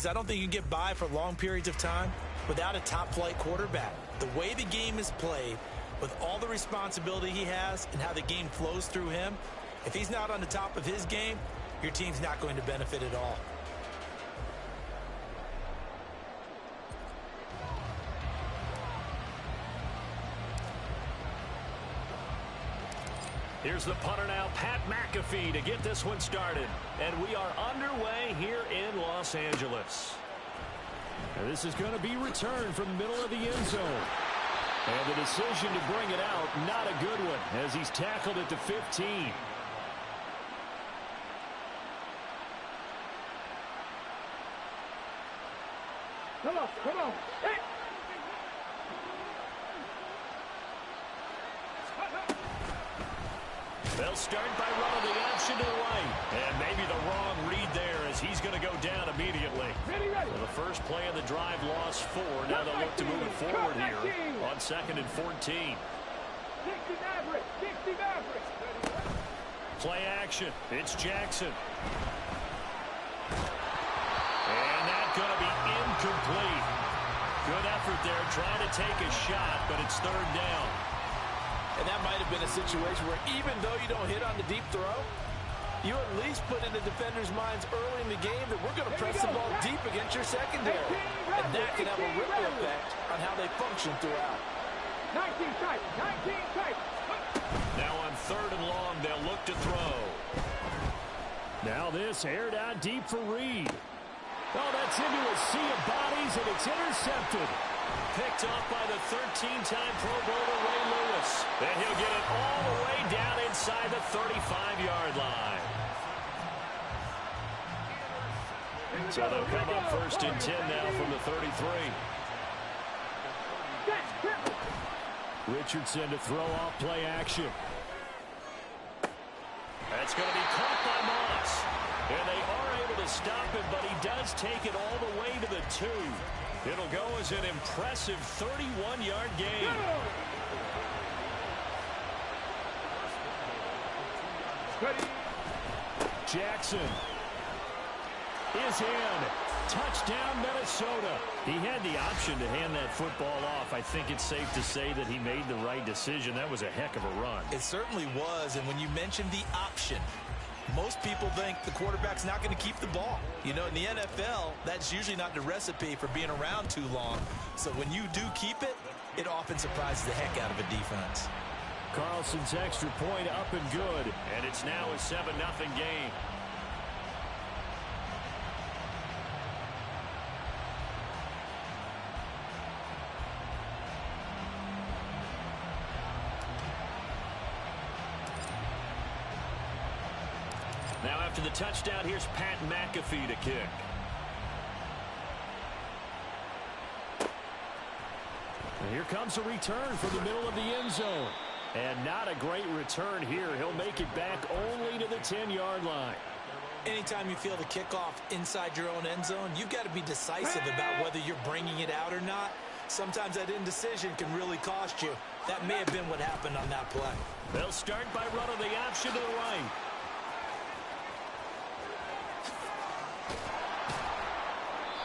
I don't think you can get by for long periods of time without a top-flight quarterback. The way the game is played, with all the responsibility he has and how the game flows through him, if he's not on the top of his game, your team's not going to benefit at all. Here's the punter now, Pat McAfee, to get this one started. And we are underway here in Los Angeles. And this is going to be returned from the middle of the end zone. And the decision to bring it out, not a good one, as he's tackled at the 15. Come on. Hey. They'll start by running the option to the right. And maybe the wrong read there as he's going to go down immediately. Ready. Well, the first play of the drive lost 4. Now they'll look to move it forward here on 2nd and 14. 60 Mavericks. Play action. It's Jackson. And that's going to be incomplete. Good effort there trying to take a shot, but it's 3rd down. And that might have been a situation where even though you don't hit on the deep throw, you at least put in the defenders' minds early in the game that we're going to press the ball deep against your secondary. And that can have a ripple effect on how they function throughout. 19 type. Now on 3rd and long, they'll look to throw. Now this aired out deep for Reed. Oh, that's into a sea of bodies, and it's intercepted. Picked off by the 13-time Pro Bowler Ray Lewis. And he'll get it all the way down inside the 35-yard line. So they'll come up 1st and 10 now from the 33. Richardson to throw off play action. That's going to be caught by Moss. And they are able to stop him, but he does take it all the way to the 2. It'll go as an impressive 31-yard gain. Jackson is in. Touchdown, Minnesota. He had the option to hand that football off. I think it's safe to say that he made the right decision. That was a heck of a run. It certainly was, and when you mentioned the option, most people think the quarterback's not going to keep the ball. You know, in the NFL, that's usually not the recipe for being around too long. So when you do keep it, it often surprises the heck out of a defense. Carlson's extra point up and good. And it's now a 7-0 game. Now after the touchdown, here's Pat McAfee to kick. And here comes a return from the middle of the end zone. And not a great return here. He'll make it back only to the 10-yard line. Anytime you feel the kickoff inside your own end zone, you've got to be decisive about whether you're bringing it out or not. Sometimes that indecision can really cost you. That may have been what happened on that play. They'll start by running the option to the right.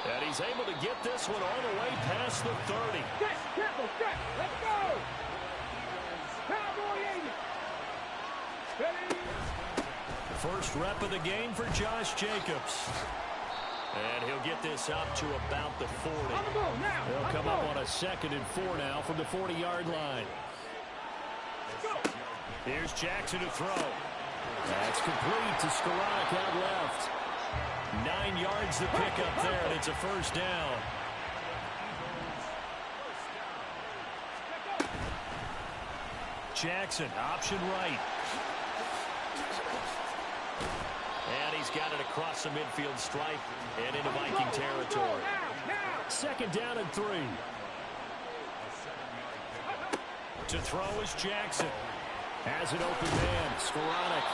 And he's able to get this one all the way past the 30. Careful, let's go! Cowboy 80. Ready? First rep of the game for Josh Jacobs. And he'll get this up to about the 40. They'll come up on a 2nd and 4 now from the 40-yard line. Here's Jackson to throw. That's complete to Skoranek out left. 9 yards to pick up there, and it's a first down. Jackson, option right. And he's got it across the midfield stripe and into Viking territory. 2nd down and 3. To throw is Jackson. Has an open man, Skoranek.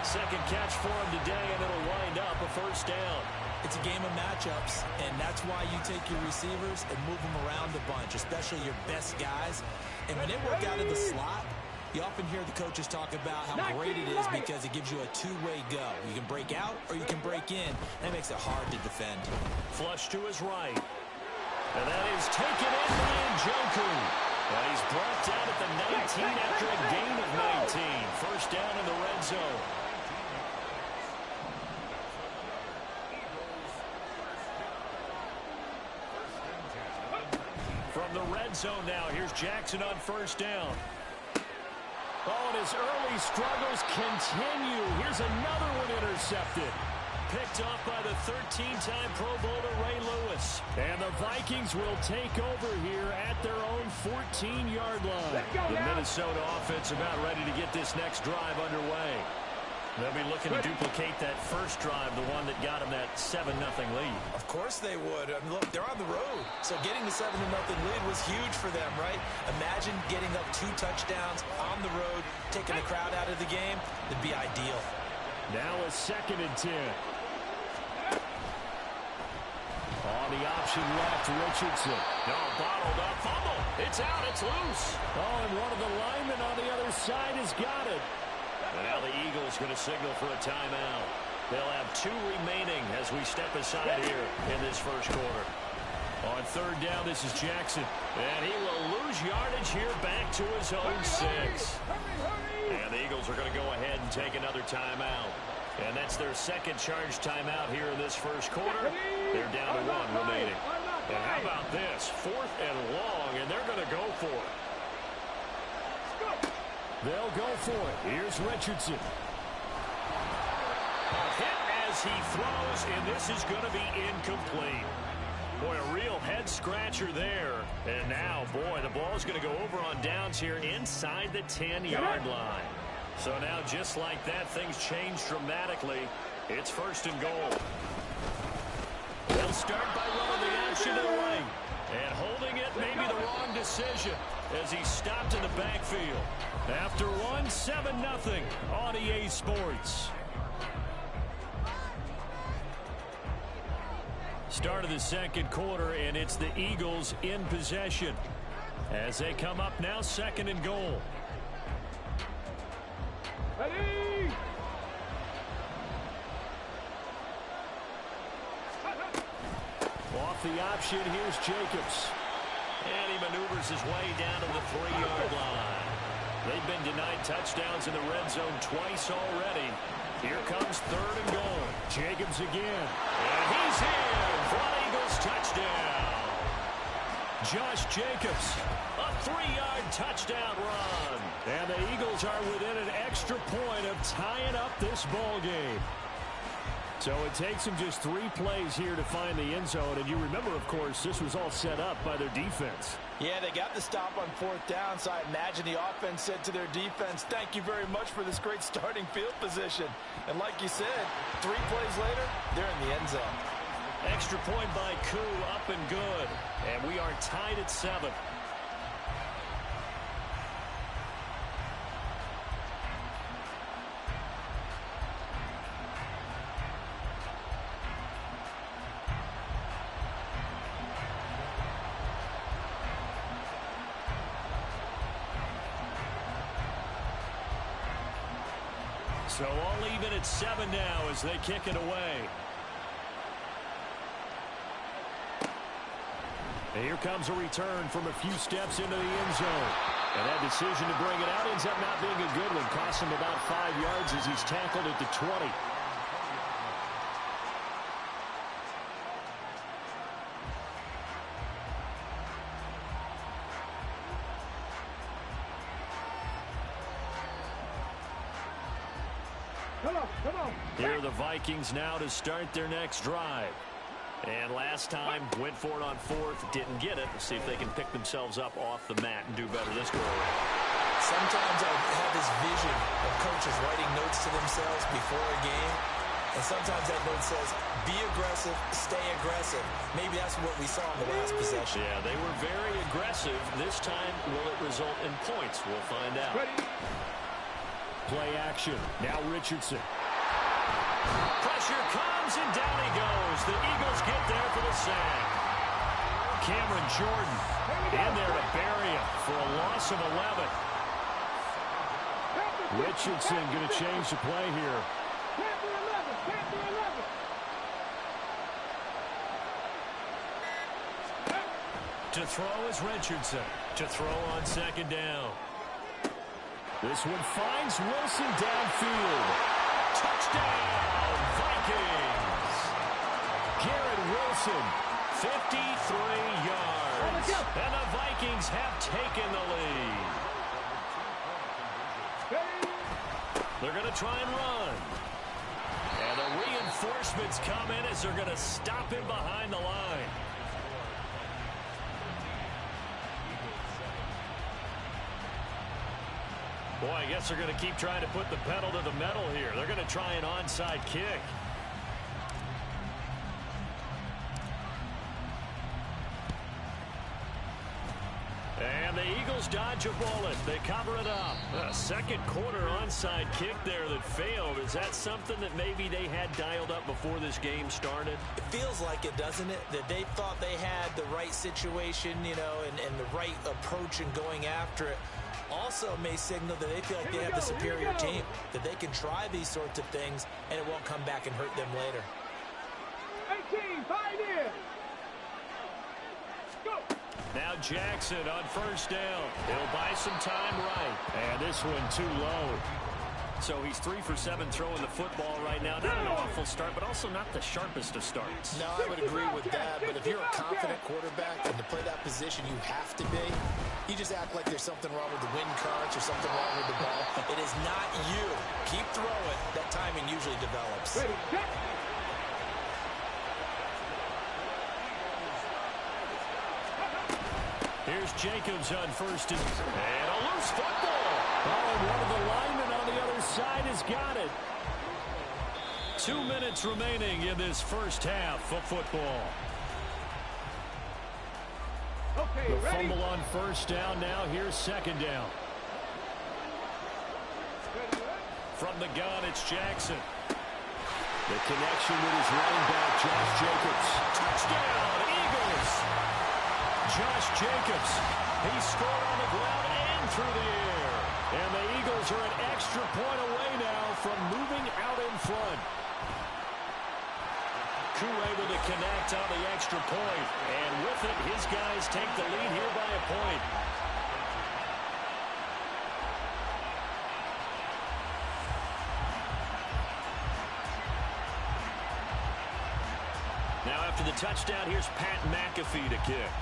Second catch for him today, and it'll wind up a first down. It's a game of matchups, and that's why you take your receivers and move them around a bunch, especially your best guys. And when they work out in the slot, You often hear the coaches talk about how great it is because it gives you a two-way go. You can break out or you can break in. That makes it hard to defend. Flush to his right. And that is taken in by Njoku. And he's brought down at the 19 after a gain of 19. First down in the red zone. From the red zone now, here's Jackson on first down. Oh, and his early struggles continue. Here's another one intercepted. Picked off by the 13-time Pro Bowler Ray Lewis. And the Vikings will take over here at their own 14-yard line. The Minnesota offense about ready to get this next drive underway. They'll be looking to duplicate that first drive, the one that got them that 7-0 lead. Of course they would. I mean, look, they're on the road. So getting the 7-0 lead was huge for them, right? Imagine getting up 2 touchdowns on the road, taking the crowd out of the game. It'd be ideal. Now a 2nd and 10. On the option left, Richardson. No, bottled up, fumble. It's out, it's loose. Oh, and one of the linemen on the other side has got it. And now the Eagles going to signal for a timeout. They'll have 2 remaining as we step aside here in this first quarter. On third down, this is Jackson. And he will lose yardage here back to his own 6. And the Eagles are going to go ahead and take another timeout. And that's their second charge timeout here in this first quarter. They're down to 1 remaining. And how about this? 4th and long, and they're going to go for it. They'll go for it. Here's Richardson. A hit as he throws, and this is going to be incomplete. Boy, a real head-scratcher there. And now, boy, the ball's going to go over on downs here inside the 10-yard line. So now, just like that, things change dramatically. It's 1st and goal. They'll start by running the action to the right. And holding it may be the wrong decision as he's stopped in the backfield. After 1, 7-0 on EA Sports. Start of the second quarter, and it's the Eagles in possession as they come up now 2nd and goal. Ready? Off the option, here's Jacobs. And he maneuvers his way down to the 3-yard line. They've been denied touchdowns in the red zone twice already. Here comes 3rd and goal. Jacobs again. And he's in for an Eagles touchdown. Josh Jacobs. A 3-yard touchdown run. And the Eagles are within an extra point of tying up this ball game. So it takes them just 3 plays here to find the end zone. And you remember, of course, this was all set up by their defense. Yeah, they got the stop on 4th down, so I imagine the offense said to their defense, thank you very much for this great starting field position. And like you said, 3 plays later, they're in the end zone. Extra point by Koo, up and good. And we are tied at 7. So all even at 7 now as they kick it away. And here comes a return from a few steps into the end zone. And that decision to bring it out ends up not being a good one. Costs him about 5 yards as he's tackled at the 20. Come on. Here are the Vikings now to start their next drive. And last time, went for it on 4th, didn't get it. Let's see if they can pick themselves up off the mat and do better this go around. Sometimes I have this vision of coaches writing notes to themselves before a game. And sometimes that note says, be aggressive, stay aggressive. Maybe that's what we saw in the last possession. Yeah, they were very aggressive. This time, will it result in points? We'll find out. Ready? Play action. Now Richardson. Pressure comes, and down he goes. The Eagles get there for the sack. Cameron Jordan in there to bury him for a loss of 11. Richardson going to change the play here. Can't be 11. Can't be 11. To throw is Richardson. To throw on second down. This one finds Wilson downfield. Touchdown, Vikings. Garrett Wilson. 53 yards. And the Vikings have taken the lead. They're going to try and run. And the reinforcements come in as they're going to stop him behind the line. Boy, I guess they're going to keep trying to put the pedal to the metal here. They're going to try an onside kick. And the Eagles dodge a bullet. They cover it up. A second quarter onside kick there that failed. Is that something that maybe they had dialed up before this game started? It feels like it, doesn't it? That they thought they had the right situation, you know, and the right approach in going after it. Also may signal that they feel like they have the superior team, that they can try these sorts of things and it won't come back and hurt them later. 18, find in. Go. Now Jackson on first down. He'll buy some time right. And this one too low. So he's 3 for 7 throwing the football right now. Not an awful start, but also not the sharpest of starts. No, I would agree with that, but if you're a confident quarterback and to play that position you have to be, you just act like there's something wrong with the wind currents or something wrong with the ball. It is not you. Keep throwing. That timing usually develops. Ready, set. Here's Jacobs on first and a loose football. Oh, one of the linemen on the other side has got it. 2 minutes remaining in this first half of football. Okay, The ready. fumble on first down. Now here's second down. From the gun, it's Jackson. The connection with his running back, Josh Jacobs. Touchdown, Eagles. Josh Jacobs. He scored on the ground and through the air. And the Eagles are an extra point away now from moving out in front. Koo able to connect on the extra point. And with it, his guys take the lead here by a point. Now after the touchdown, here's Pat McAfee to kick.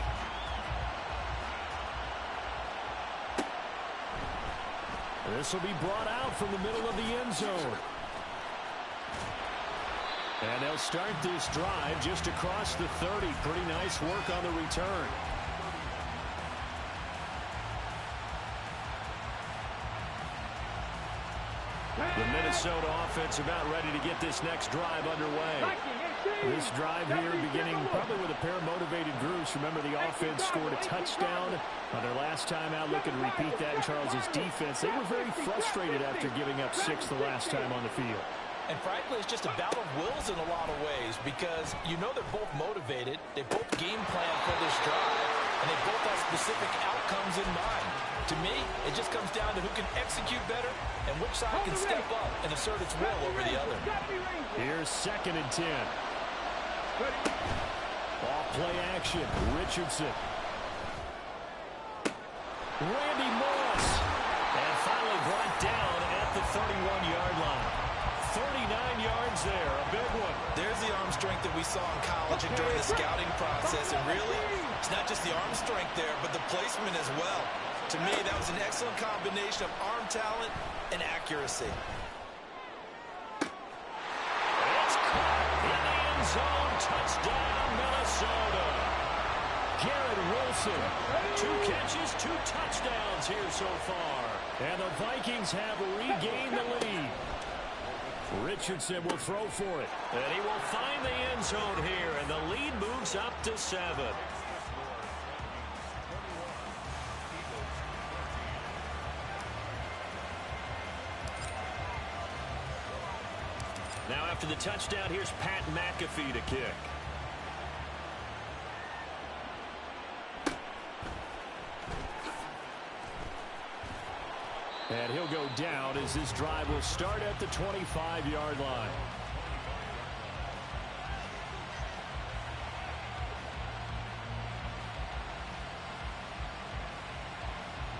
This will be brought out from the middle of the end zone. And they'll start this drive just across the 30. Pretty nice work on the return. The Minnesota offense about ready to get this next drive underway. This drive here beginning probably with a pair of motivated groups. Remember, the offense scored a touchdown on their last time out. Looking to repeat that in Charles's defense. They were very frustrated after giving up 6 the last time on the field. And frankly, it's just a battle of wills in a lot of ways because you know they're both motivated. They both game plan for this drive, and they both have specific outcomes in mind. To me, it just comes down to who can execute better and which side can step up and assert its will over the other. Here's second and 10. Ball play action. Richardson. Randy Moss. And finally brought down at the 31-yard line. 39 yards there, a big one. There's the arm strength that we saw in college and during the scouting process. And really, it's not just the arm strength there, but the placement as well. To me, that was an excellent combination of arm talent and accuracy. It's caught in the end zone. Touchdown, Minnesota. Garrett Wilson. 2 catches, 2 touchdowns here so far. And the Vikings have regained the lead. Richardson will throw for it. And he will find the end zone here, and the lead moves up to 7. Now after the touchdown, here's Pat McAfee to kick. And he'll go down as this drive will start at the 25-yard line.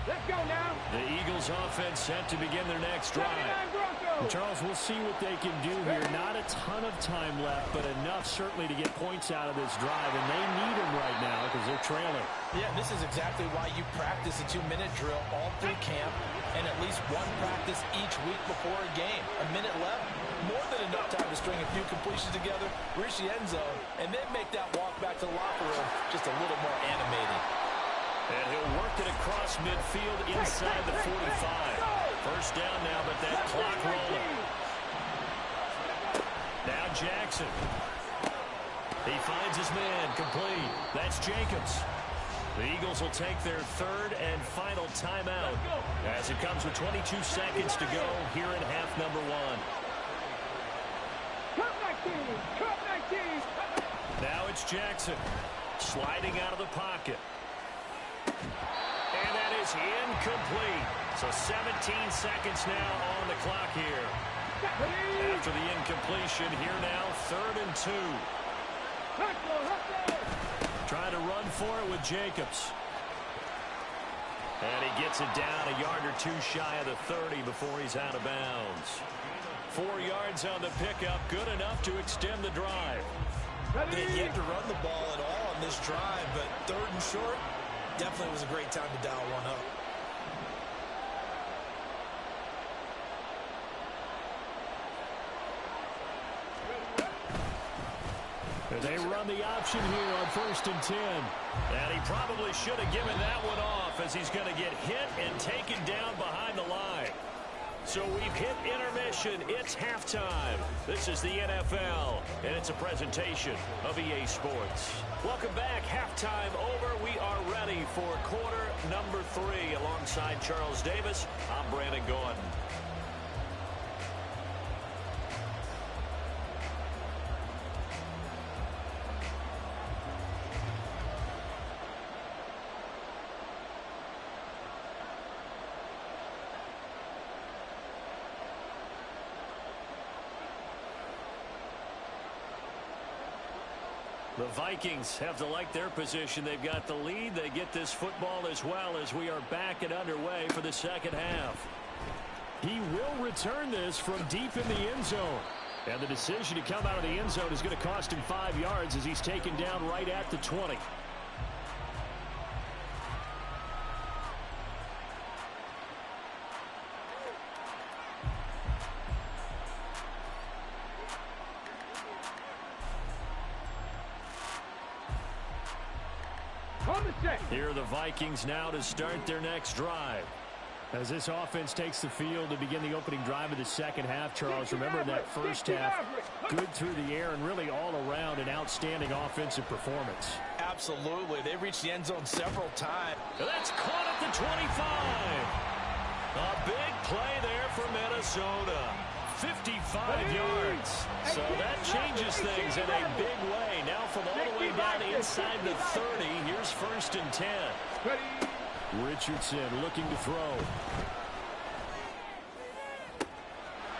Let's go now. The Eagles offense set to begin their next drive. And Charles, we'll see what they can do here. Not a ton of time left, but enough certainly to get points out of this drive, and they need them right now because they're trailing. Yeah, this is exactly why you practice a 2-minute drill all through camp and at least one practice each week before a game. A minute left, more than enough time to string a few completions together, reach the end zone, and then make that walk back to the locker room just a little more animated. And he'll work it across midfield inside the 45. First down now, but that clock rolling. Now Jackson. He finds his man, complete. That's Jacobs. The Eagles will take their third and final timeout as it comes with 22 seconds to go here in half number one. Now it's Jackson sliding out of the pocket. And that is incomplete. So 17 seconds now on the clock here. After the incompletion, here now, 3rd and 2. Trying to run for it with Jacobs. And he gets it down a yard or two shy of the 30 before he's out of bounds. 4 yards on the pickup, good enough to extend the drive. They yet to run the ball at all on this drive, but 3rd and short, definitely was a great time to dial one up. They run the option here on 1st and 10. And he probably should have given that one off as he's going to get hit and taken down behind the line. So we've hit intermission. It's halftime. This is the NFL, and it's a presentation of EA Sports. Welcome back. Halftime over. We are ready for quarter number 3. Alongside Charles Davis, I'm Brandon Gordon. The Vikings have to like their position. They've got the lead. They get this football as well as we are back and underway for the second half. He will return this from deep in the end zone. And the decision to come out of the end zone is going to cost him 5 yards as he's taken down right at the 20. Here are the Vikings now to start their next drive. As this offense takes the field to begin the opening drive of the second half, Charles, remember that first half, good through the air and really all around an outstanding offensive performance. Absolutely. They reached the end zone several times. That's caught at the 25. A big play there for Minnesota. 55 yards. So that changes things in a big way. Now from all the way down inside the 30, here's 1st and 10. Richardson looking to throw.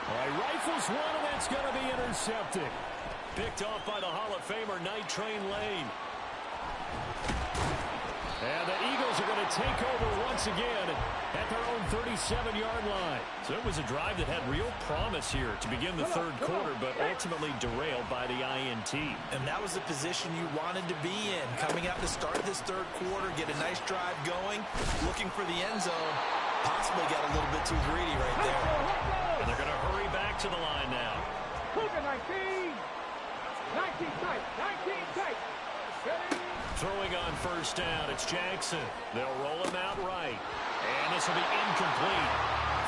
All right, rifles one, and it's going to be intercepted. Picked off by the Hall of Famer Night Train Lane. And the Eagles are going to take over once again at their own 37-yard line. So it was a drive that had real promise here to begin the third quarter, but ultimately derailed by the INT. And that was the position you wanted to be in. Coming out to start this third quarter, get a nice drive going, looking for the end zone. Possibly got a little bit too greedy right there. And they're going to hurry back to the line now. Cougar 19. 19 tight. 19 tight. Throwing on first down, it's Jackson. They'll roll him out right. And this will be incomplete.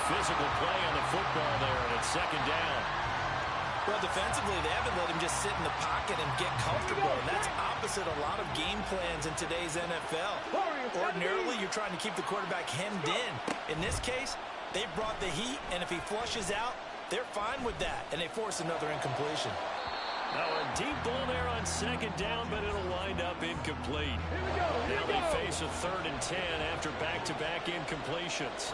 Physical play on the football there, and it's second down. Well, defensively, they haven't let him just sit in the pocket and get comfortable. And that's opposite a lot of game plans in today's NFL. Ordinarily, you're trying to keep the quarterback hemmed in. In this case, they brought the heat, and if he flushes out, they're fine with that, and they force another incompletion. Now a deep ball there on second down, but it'll wind up incomplete. Now they face a 3rd and 10 after back-to-back incompletions.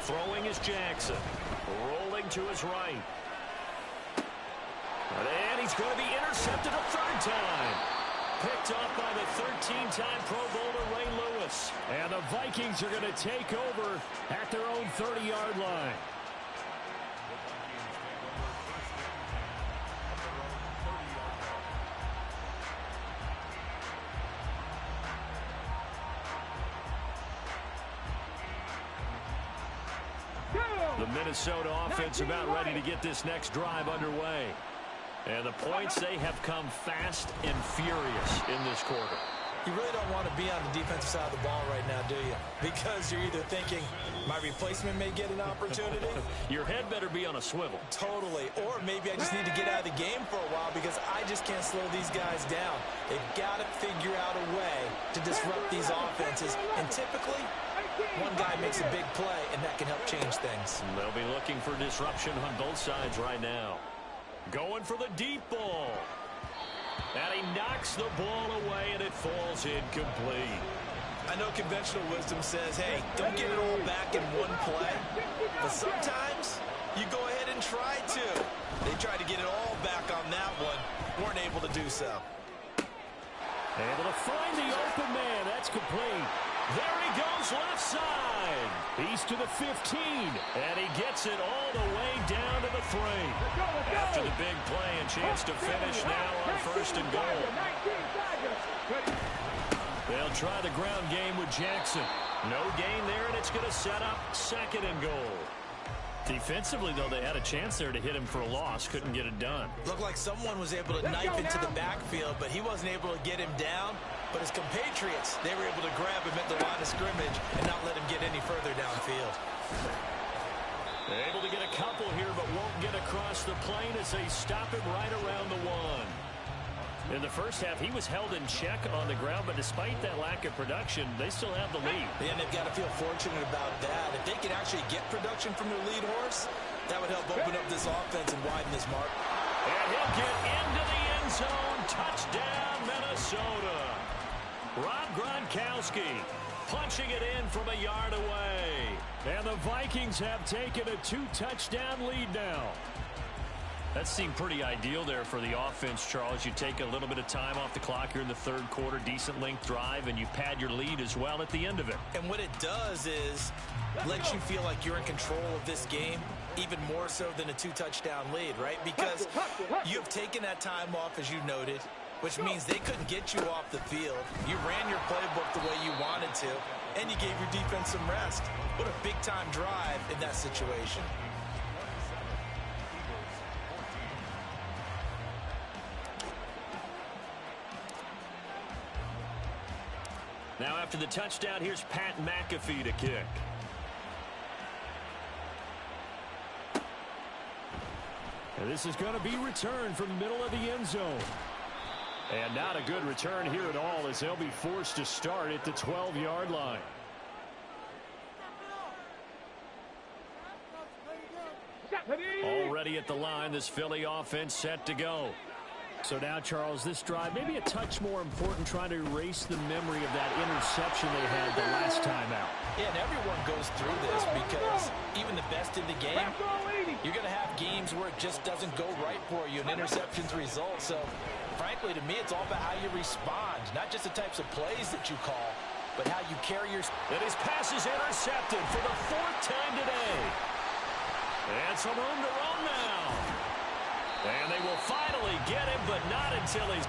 Throwing is Jackson. Rolling to his right. And he's going to be intercepted a third time. Picked up by the 13-time Pro Bowler Ray Lewis. And the Vikings are going to take over at their own 30-yard line. The Minnesota offense about ready to get this next drive underway. And the points, they have come fast and furious in this quarter. You really don't want to be on the defensive side of the ball right now, do you? Because you're either thinking, my replacement may get an opportunity. Your head better be on a swivel. Totally. Or maybe I just need to get out of the game for a while because I just can't slow these guys down. They've got to figure out a way to disrupt these offenses. And typically, one guy makes a big play, and that can help change things. They'll be looking for disruption on both sides right now. Going for the deep ball. And he knocks the ball away, and it falls incomplete. I know conventional wisdom says, hey, don't get it all back in one play. But sometimes you go ahead and try to. They tried to get it all back on that one. Weren't able to do so. Able to find the open man. That's complete. There he goes left side. He's to the 15. And he gets it all the way down to the 3. After the big play, a chance to finish now on first and goal. They'll try the ground game with Jackson. No gain there, and it's going to set up second and goal. Defensively, though, they had a chance there to hit him for a loss. Couldn't get it done. Looked like someone was able to knife into the backfield, but he wasn't able to get him down. But his compatriots, they were able to grab him at the line of scrimmage and not let him get any further downfield. Able to get a couple here, but won't get across the plane as they stop him right around the 1. In the first half, he was held in check on the ground, but despite that lack of production, they still have the lead. And they've got to feel fortunate about that. If they can actually get production from their lead horse, that would help open up this offense and widen this mark. And he'll get into the end zone. Touchdown, Minnesota. Rob Gronkowski punching it in from a yard away. And the Vikings have taken a 2-touchdown lead now. That seemed pretty ideal there for the offense, Charles. You take a little bit of time off the clock here in the third quarter, decent length drive, and you pad your lead as well at the end of it. And what it does is lets you feel like you're in control of this game, even more so than a 2-touchdown lead, right? Because you have taken that time off, as you noted, which means they couldn't get you off the field. You ran your playbook the way you wanted to, and you gave your defense some rest. What a big-time drive in that situation. Now after the touchdown, here's Pat McAfee to kick. And this is going to be returned from the middle of the end zone. And not a good return here at all as they'll be forced to start at the 12-yard line. Already at the line, this Philly offense set to go. So now, Charles, this drive maybe a touch more important, trying to erase the memory of that interception they had the last time out. Yeah, and everyone goes through this because even the best in the game, you're going to have games where it just doesn't go right for you, and interceptions result. So, frankly, to me, it's all about how you respond, not just the types of plays that you call, but how you carry your... And his pass is intercepted for the 4th time today. And some room to run now. And they will finally get him, but not until he's...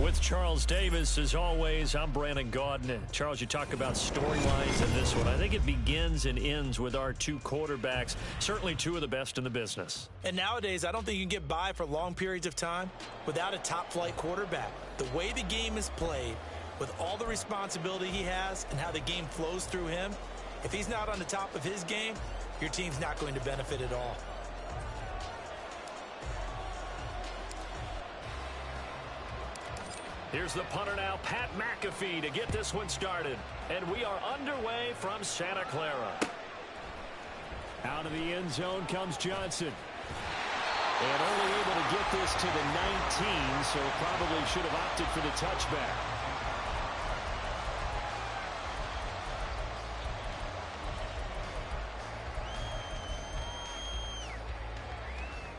With Charles Davis, as always, I'm Brandon Gaudin. Charles, you talk about storylines in this one. I think it begins and ends with our two quarterbacks, certainly two of the best in the business. And nowadays, I don't think you can get by for long periods of time without a top-flight quarterback. The way the game is played, with all the responsibility he has and how the game flows through him, if he's not on the top of his game, your team's not going to benefit at all. Here's the punter now, Pat McAfee, to get this one started. And we are underway from Santa Clara. Out of the end zone comes Johnson. And only able to get this to the 19, so probably should have opted for the touchback.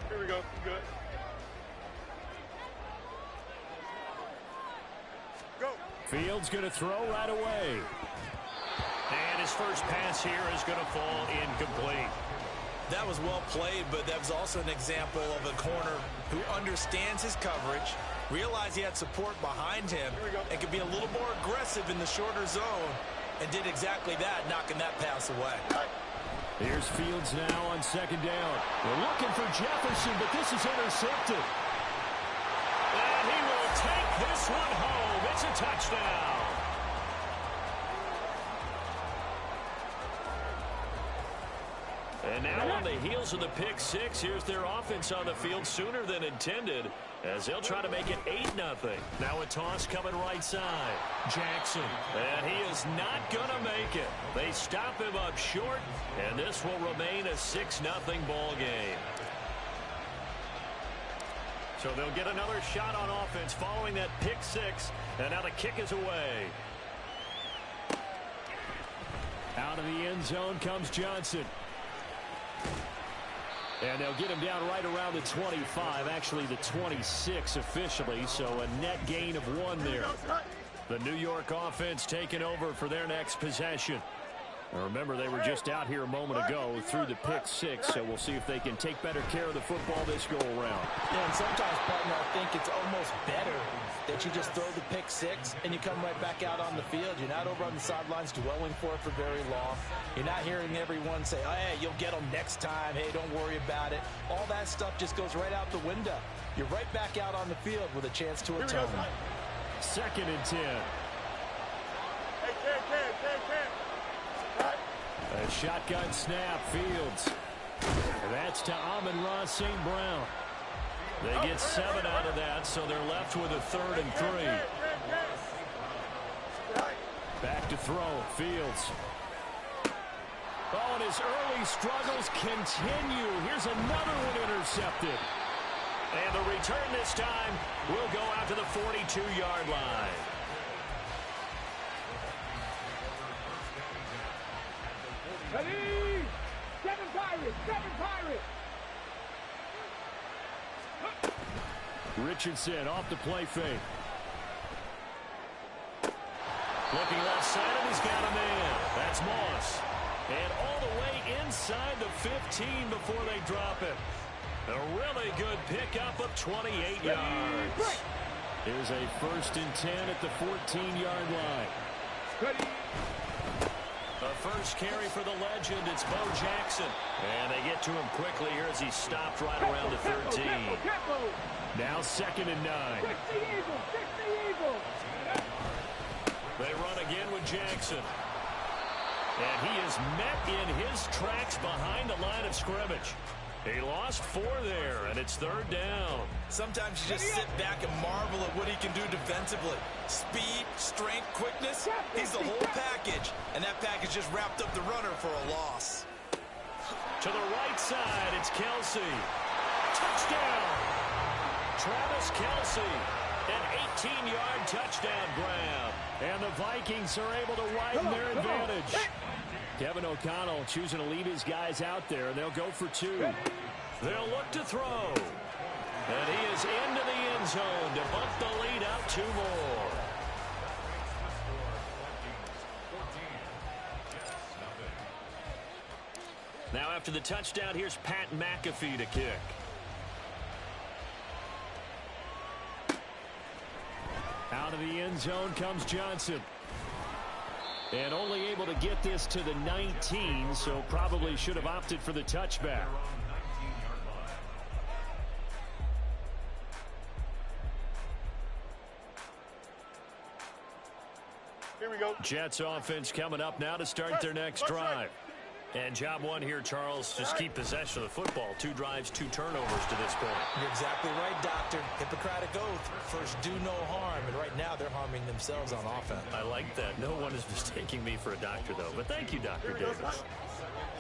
Here we go. Good. Fields going to throw right away. And his first pass here is going to fall incomplete. That was well played, but that was also an example of a corner who understands his coverage, realized he had support behind him, and could be a little more aggressive in the shorter zone, and did exactly that, knocking that pass away. Here's Fields now on second down. They're looking for Jefferson, but this is intercepted. And he will take this one home. It's a touchdown. And now on the heels of the pick six, here's their offense on the field sooner than intended, as they'll try to make it 8-0. Now a toss coming right side. Jackson. And he is not going to make it. They stop him up short, and this will remain a 6-0 ball game. So they'll get another shot on offense following that pick six, and now the kick is away. Out of the end zone comes Johnson. And they'll get him down right around the 25, actually the 26 officially, so a net gain of 1 there. The New York offense taking over for their next possession. Now remember, they were just out here a moment ago through the pick six, so we'll see if they can take better care of the football this go-around. Yeah, and sometimes, partner, I think it's almost better that you just throw the pick six and you come right back out on the field. You're not over on the sidelines dwelling for it for very long. You're not hearing everyone say, oh, hey, you'll get them next time. Hey, don't worry about it. All that stuff just goes right out the window. You're right back out on the field with a chance to atone. 2nd and 10. A shotgun snap, Fields. That's to Amon-Ra St. Brown. They get 7 out of that, so they're left with a 3rd and 3. Back to throw, Fields. Oh, and his early struggles continue. Here's another one intercepted. And the return this time will go out to the 42-yard line. Ready? 7 Pirates! 7 Pirates! Richardson off the play fake. Looking left side, and he's got a man. That's Moss. And all the way inside the 15 before they drop it. A really good pickup of 28 yards. Here's a 1st and 10 at the 14-yard line. Ready? The first carry for the legend, it's Bo Jackson. And they get to him quickly here as he's stopped right around the 13. Now 2nd and 9. 60 Eagles! 60 Eagles! They run again with Jackson. And he is met in his tracks behind the line of scrimmage. He lost 4 there, and it's 3rd down. Sometimes you just sit back and marvel at what he can do defensively. Speed, strength, quickness, he's the whole package. And that package just wrapped up the runner for a loss. To the right side, it's Kelsey. Touchdown! Travis Kelsey, an 18-yard touchdown grab. And the Vikings are able to widen their advantage. Kevin O'Connell choosing to leave his guys out there, and they'll go for 2. They'll look to throw. And he is into the end zone to bump the lead out 2 more. Now after the touchdown, here's Pat McAfee to kick. Out of the end zone comes Johnson. And only able to get this to the 19, so probably should have opted for the touchback. Here we go. Jets offense coming up now to start their next drive. And job 1 here, Charles, just keep possession of the football. 2 drives, 2 turnovers to this point. You're exactly right, Doctor. Hippocratic oath. First, do no harm. And right now, they're harming themselves on offense. I like that. No one is mistaking me for a doctor, though. But thank you, Dr. Davis.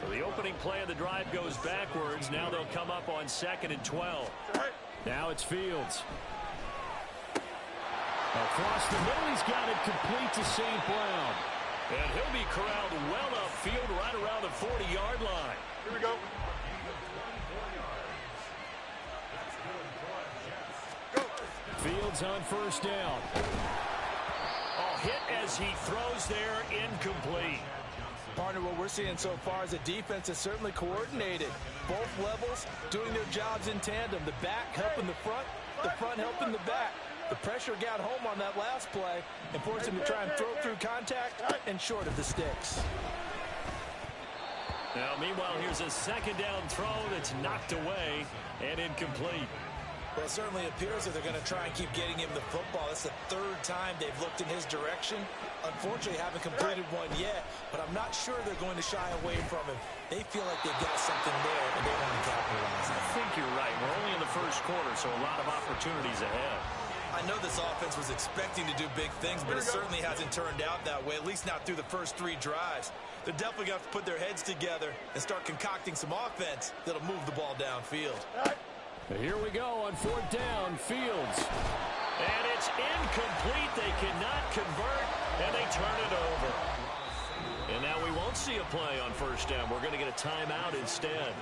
So the opening play of the drive goes backwards. Now they'll come up on 2nd and 12. Now it's Fields. Across the middle, he's got it complete to St. Brown. And he'll be corralled well upfield right around the 40-yard line. Here we go. Fields on 1st down. Oh, hit as he throws there, incomplete. Partner, what we're seeing so far is the defense is certainly coordinated. Both levels doing their jobs in tandem. The back helping the front helping the back. The pressure got home on that last play and forced him to try and throw through contact and short of the sticks. Now, meanwhile, here's a 2nd down throw that's knocked away and incomplete. Well, it certainly appears that they're going to try and keep getting him the football. That's the 3rd time they've looked in his direction. Unfortunately, haven't completed one yet, but I'm not sure they're going to shy away from him. They feel like they've got something there, and they want to capitalize on it. I think you're right. We're only in the 1st quarter, so a lot of opportunities ahead. I know this offense was expecting to do big things, but it certainly hasn't turned out that way, at least not through the first 3 drives. They're definitely going to have to put their heads together and start concocting some offense that'll move the ball downfield. Here we go on 4th down, Fields. And it's incomplete. They cannot convert, and they turn it over. And now we won't see a play on 1st down. We're going to get a timeout instead.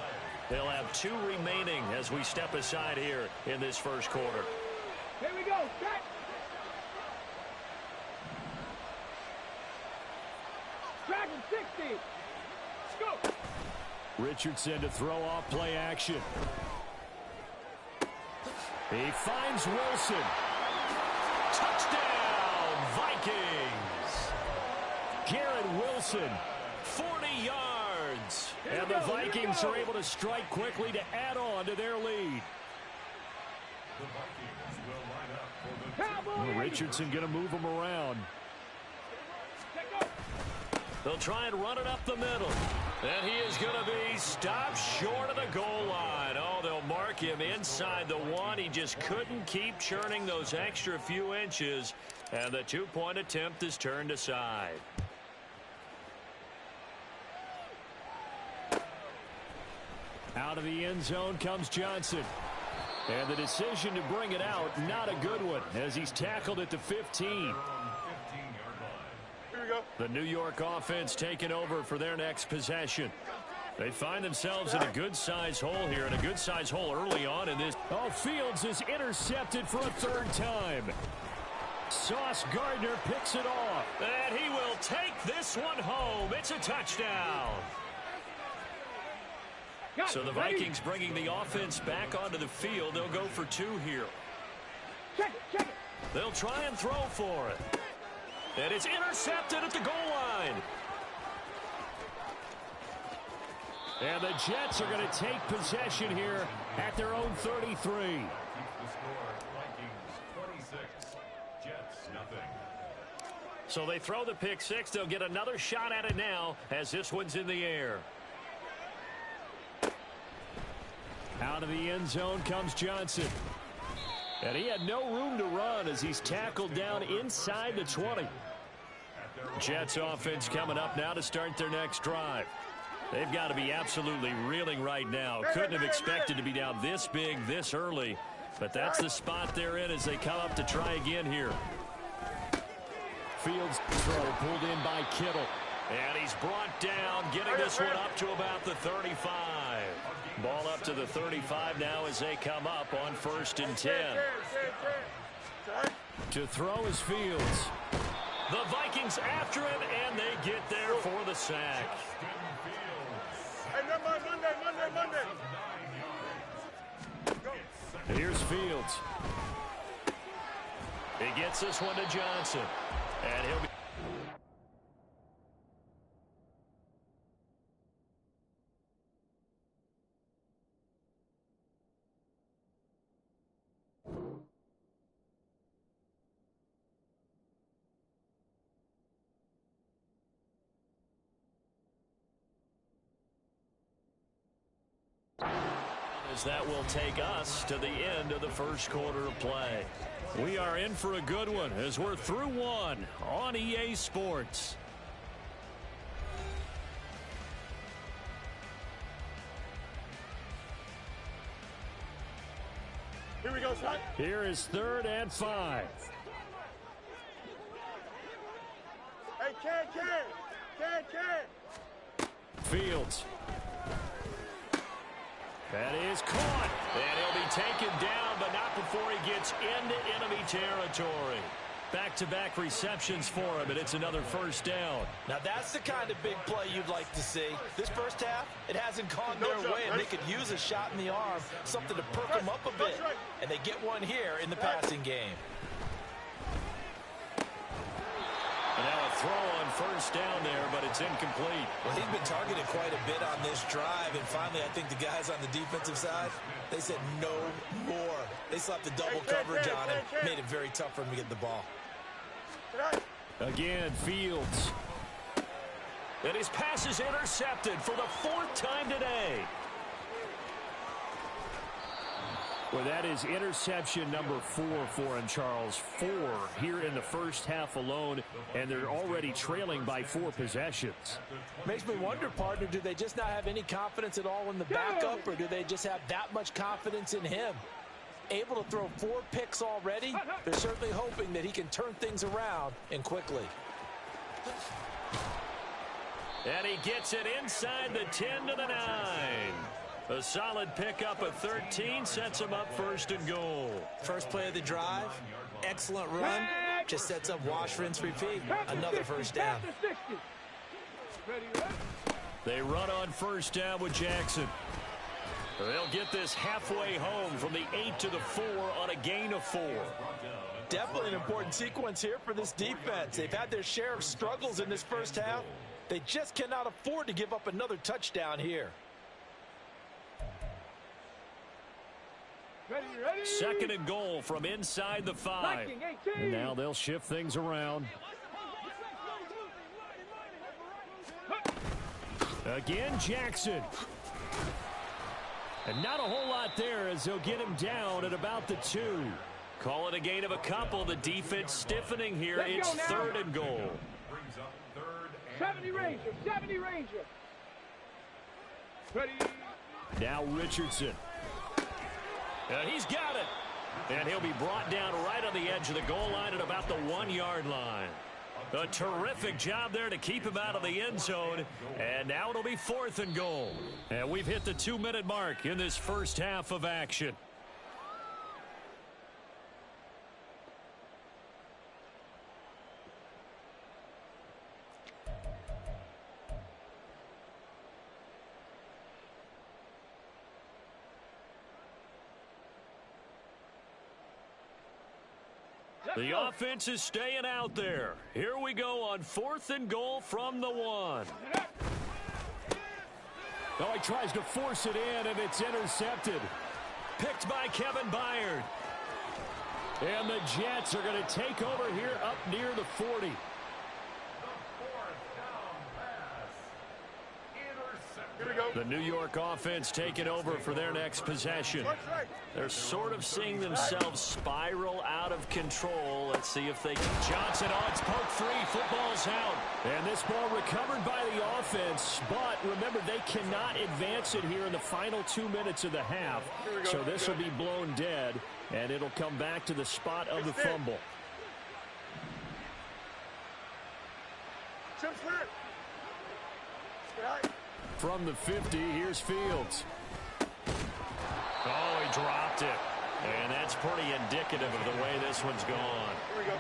They'll have 2 remaining as we step aside here in this 1st quarter. Here we go. Set. Dragon 60. Let's go. Richardson to throw off play action. He finds Wilson. Touchdown, Vikings. Garrett Wilson, 40 yards. And the Vikings are able to strike quickly to add on to their lead. Well, Richardson going to move him around. They'll try and run it up the middle. And he is going to be stopped short of the goal line. Oh, they'll mark him inside the 1. He just couldn't keep churning those extra few inches. And the 2-point attempt is turned aside. Out of the end zone comes Johnson. And the decision to bring it out, not a good one, as he's tackled at the 15. Here we go. The New York offense taking over for their next possession. They find themselves in a good-sized hole here, and a good-sized hole early on in this. Oh, Fields is intercepted for a 3rd time. Sauce Gardner picks it off. And he will take this one home. It's a touchdown. So the Vikings bringing the offense back onto the field. They'll go for 2 here. Check it. They'll try and throw for it. And it's intercepted at the goal line. And the Jets are going to take possession here at their own 33. So they throw the pick six. They'll get another shot at it now as this one's in the air. Out of the end zone comes Johnson. And he had no room to run as he's tackled down inside the 20. Jets offense coming up now to start their next drive. They've got to be absolutely reeling right now. Couldn't have expected to be down this big this early. But that's the spot they're in as they come up to try again here. Fields throw pulled in by Kittle. And he's brought down, getting this one up to about the 35. Ball up to the 35 now as they come up on 1st and 10. To throw is Fields. The Vikings after him, and they get there for the sack. Hey, Monday. Here's Fields. He gets this one to Johnson. And he'll be... As that will take us to the end of the first quarter of play. We are in for a good one as we're through one on EA Sports. Here we go, son. Here is 3rd and 5. Hey, can. Fields. That is caught. And he'll be taken down, but not before he gets into enemy territory. Back-to-back receptions for him, and it's another first down. Now that's the kind of big play you'd like to see. This first half, it hasn't gone their way, and they could use a shot in the arm, something to perk them up a bit. And they get one here in the passing game. And now a throw on 1st down there, but it's incomplete. Well, he's been targeted quite a bit on this drive, and finally I think the guys on the defensive side, they said no more. They slapped the double coverage on him, made it very tough for him to get the ball. Again, Fields. And his pass is intercepted for the 4th time today. Well, that is interception number 4 for him, Charles. 4 here in the first half alone, and they're already trailing by 4 possessions. Makes me wonder, partner, do they just not have any confidence at all in the backup, or do they just have that much confidence in him? Able to throw 4 picks already, they're certainly hoping that he can turn things around and quickly. And he gets it inside the 10 to the 9. A solid pickup of 13 sets him up 1st and goal. First play of the drive, excellent run, just sets up wash, rinse, repeat. Another first down. They run on 1st down with Jackson. They'll get this halfway home from the 8 to the 4 on a gain of 4. Definitely an important sequence here for this defense. They've had their share of struggles in this first half. They just cannot afford to give up another touchdown here. Ready. 2nd and goal from inside the 5. And now they'll shift things around. Again, Jackson. And not a whole lot there as they'll get him down at about the 2. Call it a gain of a couple. The defense stiffening here. It's 3rd and goal. 70 Ranger. Ready. Now Richardson. And he's got it. And he'll be brought down right on the edge of the goal line at about the 1-yard line. A terrific job there to keep him out of the end zone. And now it'll be 4th and goal. And we've hit the 2-minute mark in this first half of action. The offense is staying out there. Here we go on 4th and goal from the 1. Oh, he tries to force it in, and it's intercepted. Picked by Kevin Byard. And the Jets are going to take over here up near the 40. The New York offense taking over for their next possession. They're sort of seeing themselves spiral out of control. Let's see if they can. Johnson on its poke three. Football's out. And this ball recovered by the offense. But remember, they cannot advance it here in the final 2 minutes of the half. So this will be blown dead. And it'll come back to the spot of the fumble. From the 50, here's Fields. Oh, he dropped it. And that's pretty indicative of the way this one's gone. Here we go.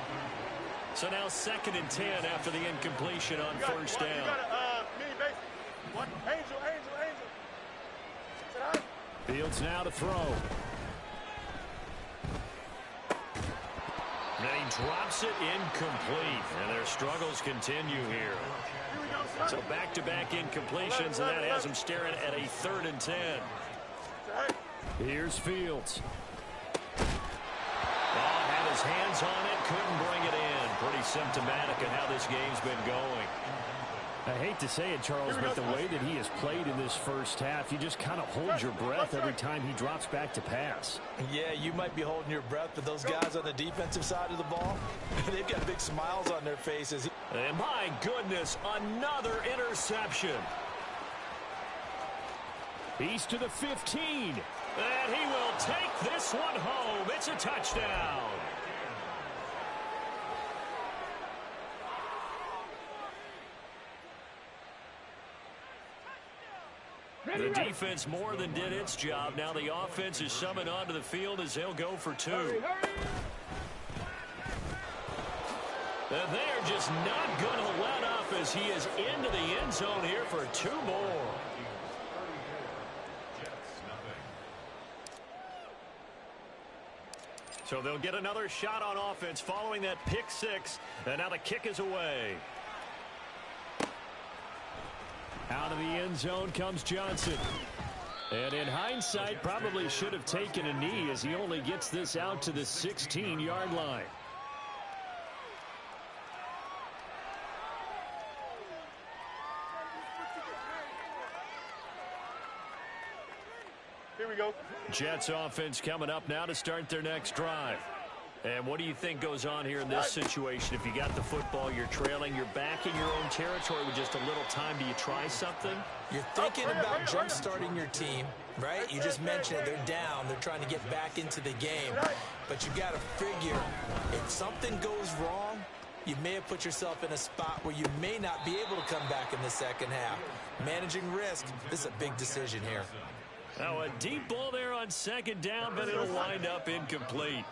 So now 2nd and 10 after the incompletion on first down. You got a mini base. What? Angel. Sit down. Fields now to throw. And then he drops it incomplete. And their struggles continue here. So back-to-back incompletions, and that has him staring at a 3rd and 10. Here's Fields. Had his hands on it, couldn't bring it in. Pretty symptomatic of how this game's been going. I hate to say it, Charles, but the way that he has played in this first half, you just kind of hold your breath every time he drops back to pass. Yeah, you might be holding your breath, but those guys on the defensive side of the ball, they've got big smiles on their faces. And my goodness, another interception. He's to the 15. And he will take this one home. It's a touchdown. The defense more than did its job. Now the offense is summoned onto the field as they'll go for 2. And they're just not going to let up as he is into the end zone here for 2 more. So they'll get another shot on offense following that pick 6. And now the kick is away. Out of the end zone comes Johnson. And in hindsight, probably should have taken a knee as he only gets this out to the 16-yard line. Here we go. Jets offense coming up now to start their next drive. And what do you think goes on here in this situation? If you got the football, you're trailing, you're back in your own territory with just a little time. Do you try something? You're thinking about jump-starting your team, right? You just mentioned it. They're down. They're trying to get back into the game. But you got to figure, if something goes wrong, you may have put yourself in a spot where you may not be able to come back in the second half. Managing risk, this is a big decision here. Now a deep ball there on 2nd down, but it'll wind up incomplete.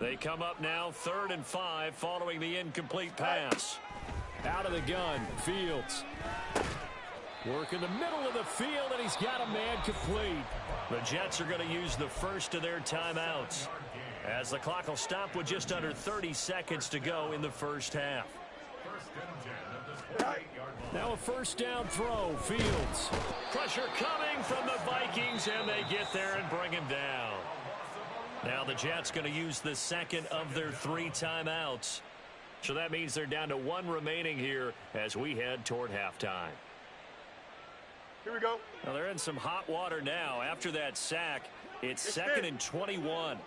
They come up now 3rd and 5 following the incomplete pass. Out of the gun, Fields. Work in the middle of the field, and he's got a man complete. The Jets are going to use the first of their timeouts as the clock will stop with just under 30 seconds to go in the first half. Now a first down throw, Fields. Pressure coming from the Vikings, and they get there and bring him down. Now the Jets going to use the 2nd of their 3 timeouts. So that means they're down to 1 remaining here as we head toward halftime. Here we go. Now they're in some hot water now. After that sack, it's 2nd and 21.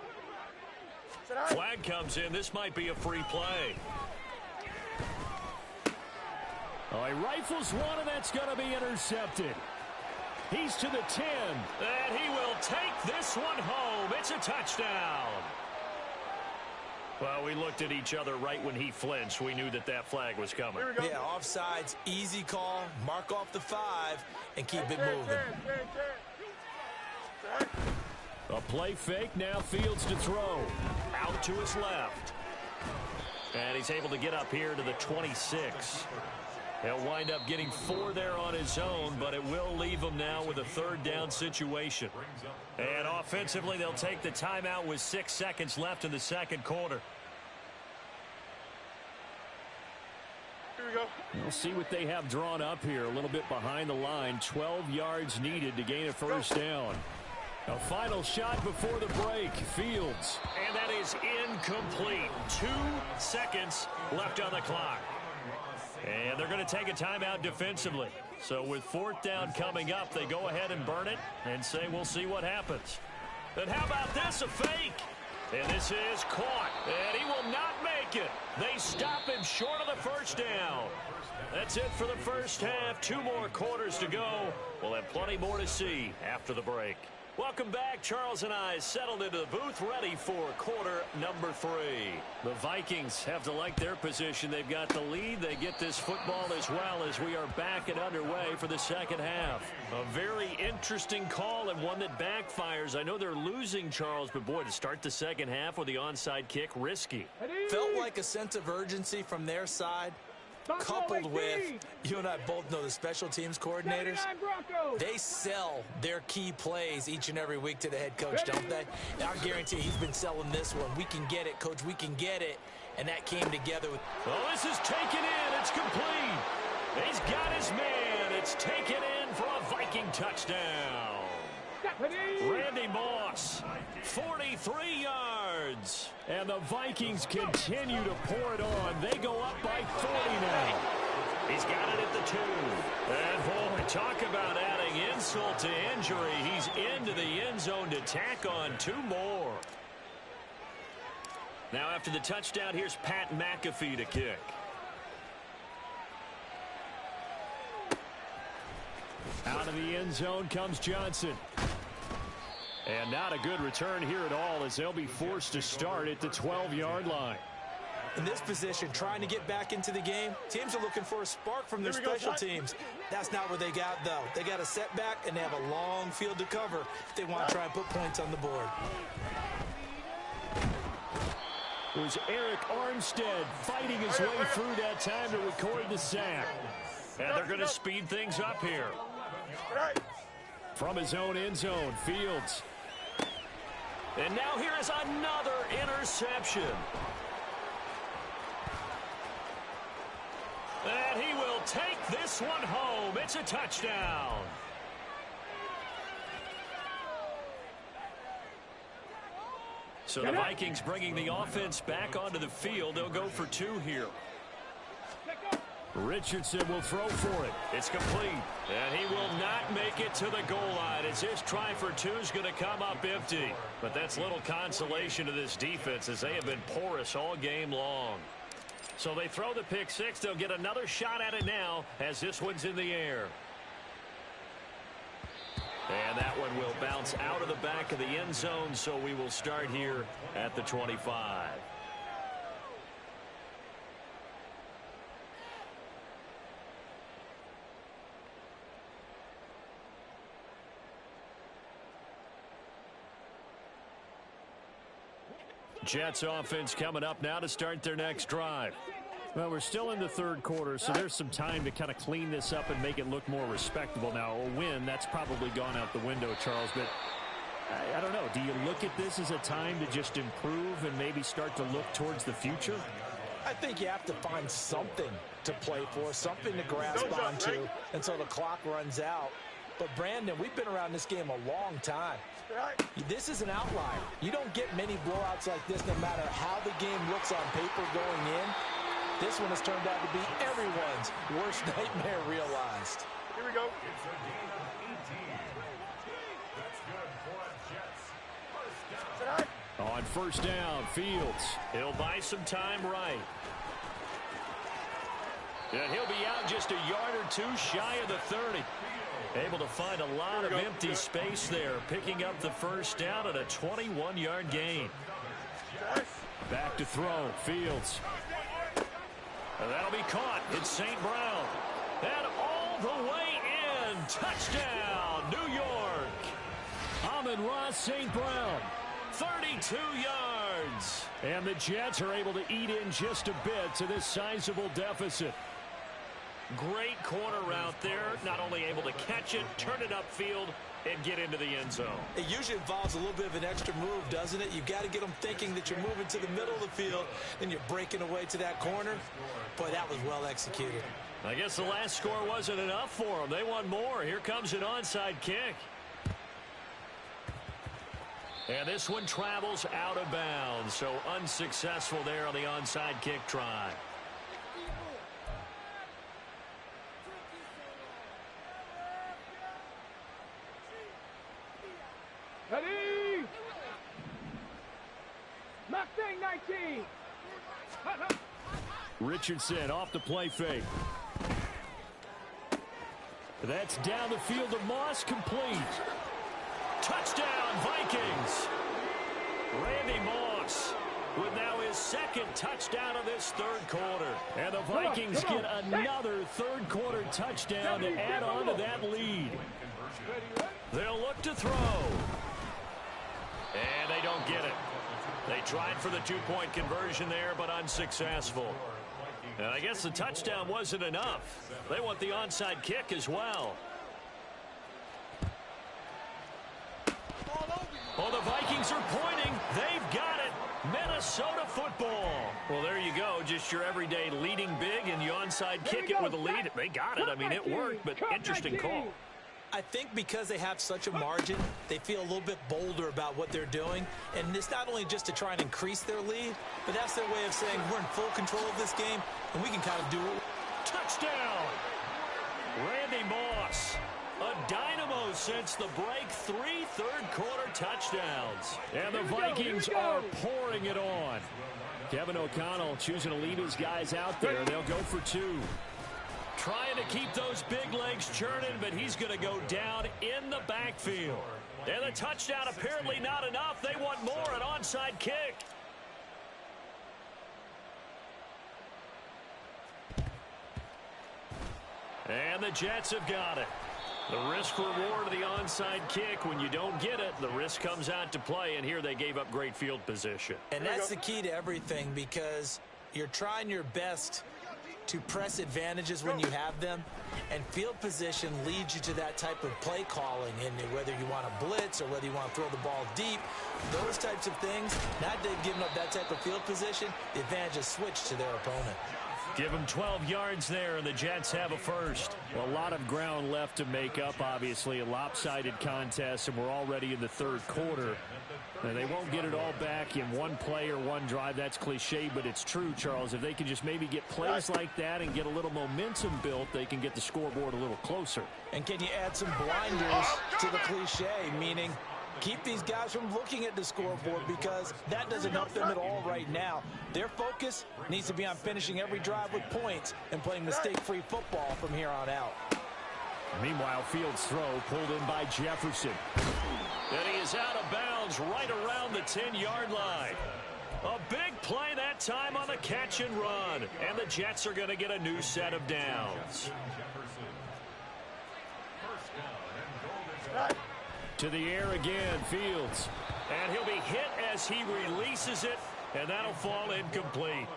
Flag comes in. This might be a free play. Oh, he rifles one, and that's going to be intercepted. He's to the 10, and he will take this one home. It's a touchdown. Well, we looked at each other right when he flinched. We knew that that flag was coming. Yeah, offsides, easy call. Mark off the 5 and keep it moving. A play fake, now Fields to throw. Out to his left. And he's able to get up here to the 26. He'll wind up getting 4 there on his own, but it will leave him now with a 3rd down situation. And offensively, they'll take the timeout with 6 seconds left in the 2nd quarter. Here we go. We'll see what they have drawn up here. A little bit behind the line. 12 yards needed to gain a first down. A final shot before the break. Fields. And that is incomplete. 2 seconds left on the clock. And they're going to take a timeout defensively. So with 4th down coming up, they go ahead and burn it and say we'll see what happens. And how about this, a fake? And this is caught, and he will not make it. They stop him short of the first down. That's it for the first half. 2 more quarters to go. We'll have plenty more to see after the break. Welcome back. Charles and I settled into the booth, ready for quarter number 3. The Vikings have to like their position. They've got the lead. They get this football as well as we are back and underway for the second half. A very interesting call and one that backfires. I know they're losing, Charles, but boy, to start the second half with the onside kick, risky. Felt like a sense of urgency from their side. Coupled with, you and I both know the special teams coordinators, they sell their key plays each and every week to the head coach, don't they? And I guarantee he's been selling this one. We can get it, coach, we can get it. And that came together with... Well, this is taken in. It's complete. He's got his man. It's taken in for a Viking touchdown. Randy Moss, 43 yards. And the Vikings continue to pour it on. They go up by 40 now. He's got it at the 2. And boy, talk about adding insult to injury. He's into the end zone to tack on 2 more. Now after the touchdown, here's Pat McAfee to kick. Out of the end zone comes Johnson. And not a good return here at all as they'll be forced to start at the 12-yard line. In this position, trying to get back into the game, teams are looking for a spark from their special teams. That's not what they got, though. They got a setback, and they have a long field to cover if they want to try and put points on the board. It was Eric Armstead fighting his way through that time to record the sack. And they're going to speed things up here. From his own end zone, Fields. And now here is another interception. And he will take this one home. It's a touchdown. So the Vikings bringing the offense back onto the field. They'll go for 2 here. Richardson will throw for it. It's complete. And he will not make it to the goal line as his try for 2 is going to come up empty. But that's little consolation to this defense as they have been porous all game long. So they throw the pick 6. They'll get another shot at it now as this one's in the air. And that one will bounce out of the back of the end zone, so we will start here at the 25. Jets offense coming up now to start their next drive. Well, we're still in the 3rd quarter, so there's some time to kind of clean this up and make it look more respectable. Now, a win, that's probably gone out the window, Charles, but I don't know. Do you look at this as a time to just improve and maybe start to look towards the future? I think you have to find something to play for, something to grasp onto until the clock runs out. But, Brandon, we've been around this game a long time. This is an outlier. You don't get many blowouts like this no matter how the game looks on paper going in. This one has turned out to be everyone's worst nightmare realized. Here we go. On first down, Fields. He'll buy some time right. And he'll be out just a yard or 2 shy of the 30. Able to find a lot of empty space there, picking up the first down at a 21-yard gain. Back to throw, Fields. And that'll be caught. It's St. Brown. And all the way in. Touchdown, New York. Amon-Ra St. Brown. 32 yards. And the Jets are able to eat in just a bit to this sizable deficit. Great corner route there. Not only able to catch it, turn it upfield, and get into the end zone. It usually involves a little bit of an extra move, doesn't it? You've got to get them thinking that you're moving to the middle of the field, then you're breaking away to that corner. Boy, that was well executed. I guess the last score wasn't enough for them. They want more. Here comes an onside kick. And this one travels out of bounds, so unsuccessful there on the onside kick try. Richardson off the play fake. That's down the field to Moss, complete. Touchdown, Vikings. Randy Moss with now his second touchdown of this third quarter. And the Vikings get another third quarter touchdown to add on to that lead. They'll look to throw. And they don't get it. They tried for the two-point conversion there, but unsuccessful. And I guess the touchdown wasn't enough. They want the onside kick as well. Oh, the Vikings are pointing. They've got it. Minnesota football. Well, there you go. Just your everyday leading big and the onside kick it with a lead. They got it. I mean, it worked, but interesting call. I think because they have such a margin, they feel a little bit bolder about what they're doing. And it's not only just to try and increase their lead, but that's their way of saying we're in full control of this game, and we can kind of do it. Touchdown! Randy Moss, a dynamo since the break. 3 third-quarter touchdowns. And the Vikings are pouring it on. Kevin O'Connell choosing to leave his guys out there. They'll go for 2. Trying to keep those big legs churning, but he's going to go down in the backfield. And the touchdown apparently not enough. They want more, an onside kick. And the Jets have got it. The risk reward of the onside kick. When you don't get it, the risk comes out to play, and here they gave up great field position. And that's the key to everything, because you're trying your best to press advantages when you have them, and field position leads you to that type of play calling. And whether you want to blitz or whether you want to throw the ball deep, those types of things, now they've given up that type of field position, the advantage is switched to their opponent. Give them 12 yards there, and the Jets have a first. Well, a lot of ground left to make up, obviously. A lopsided contest, and we're already in the third quarter. And they won't get it all back in one play or one drive. That's cliche, but it's true, Charles. If they can just maybe get plays like that and get a little momentum built, they can get the scoreboard a little closer. And can you add some blinders to the cliche, meaning keep these guys from looking at the scoreboard, because that doesn't help them at all right now. Their focus needs to be on finishing every drive with points and playing mistake-free football from here on out. Meanwhile, Fields' throw pulled in by Jefferson. And he is out of bounds right around the 10-yard line. A big play that time on the catch and run. And the Jets are going to get a new set of downs. To the air again, Fields. And he'll be hit as he releases it, and that'll fall incomplete.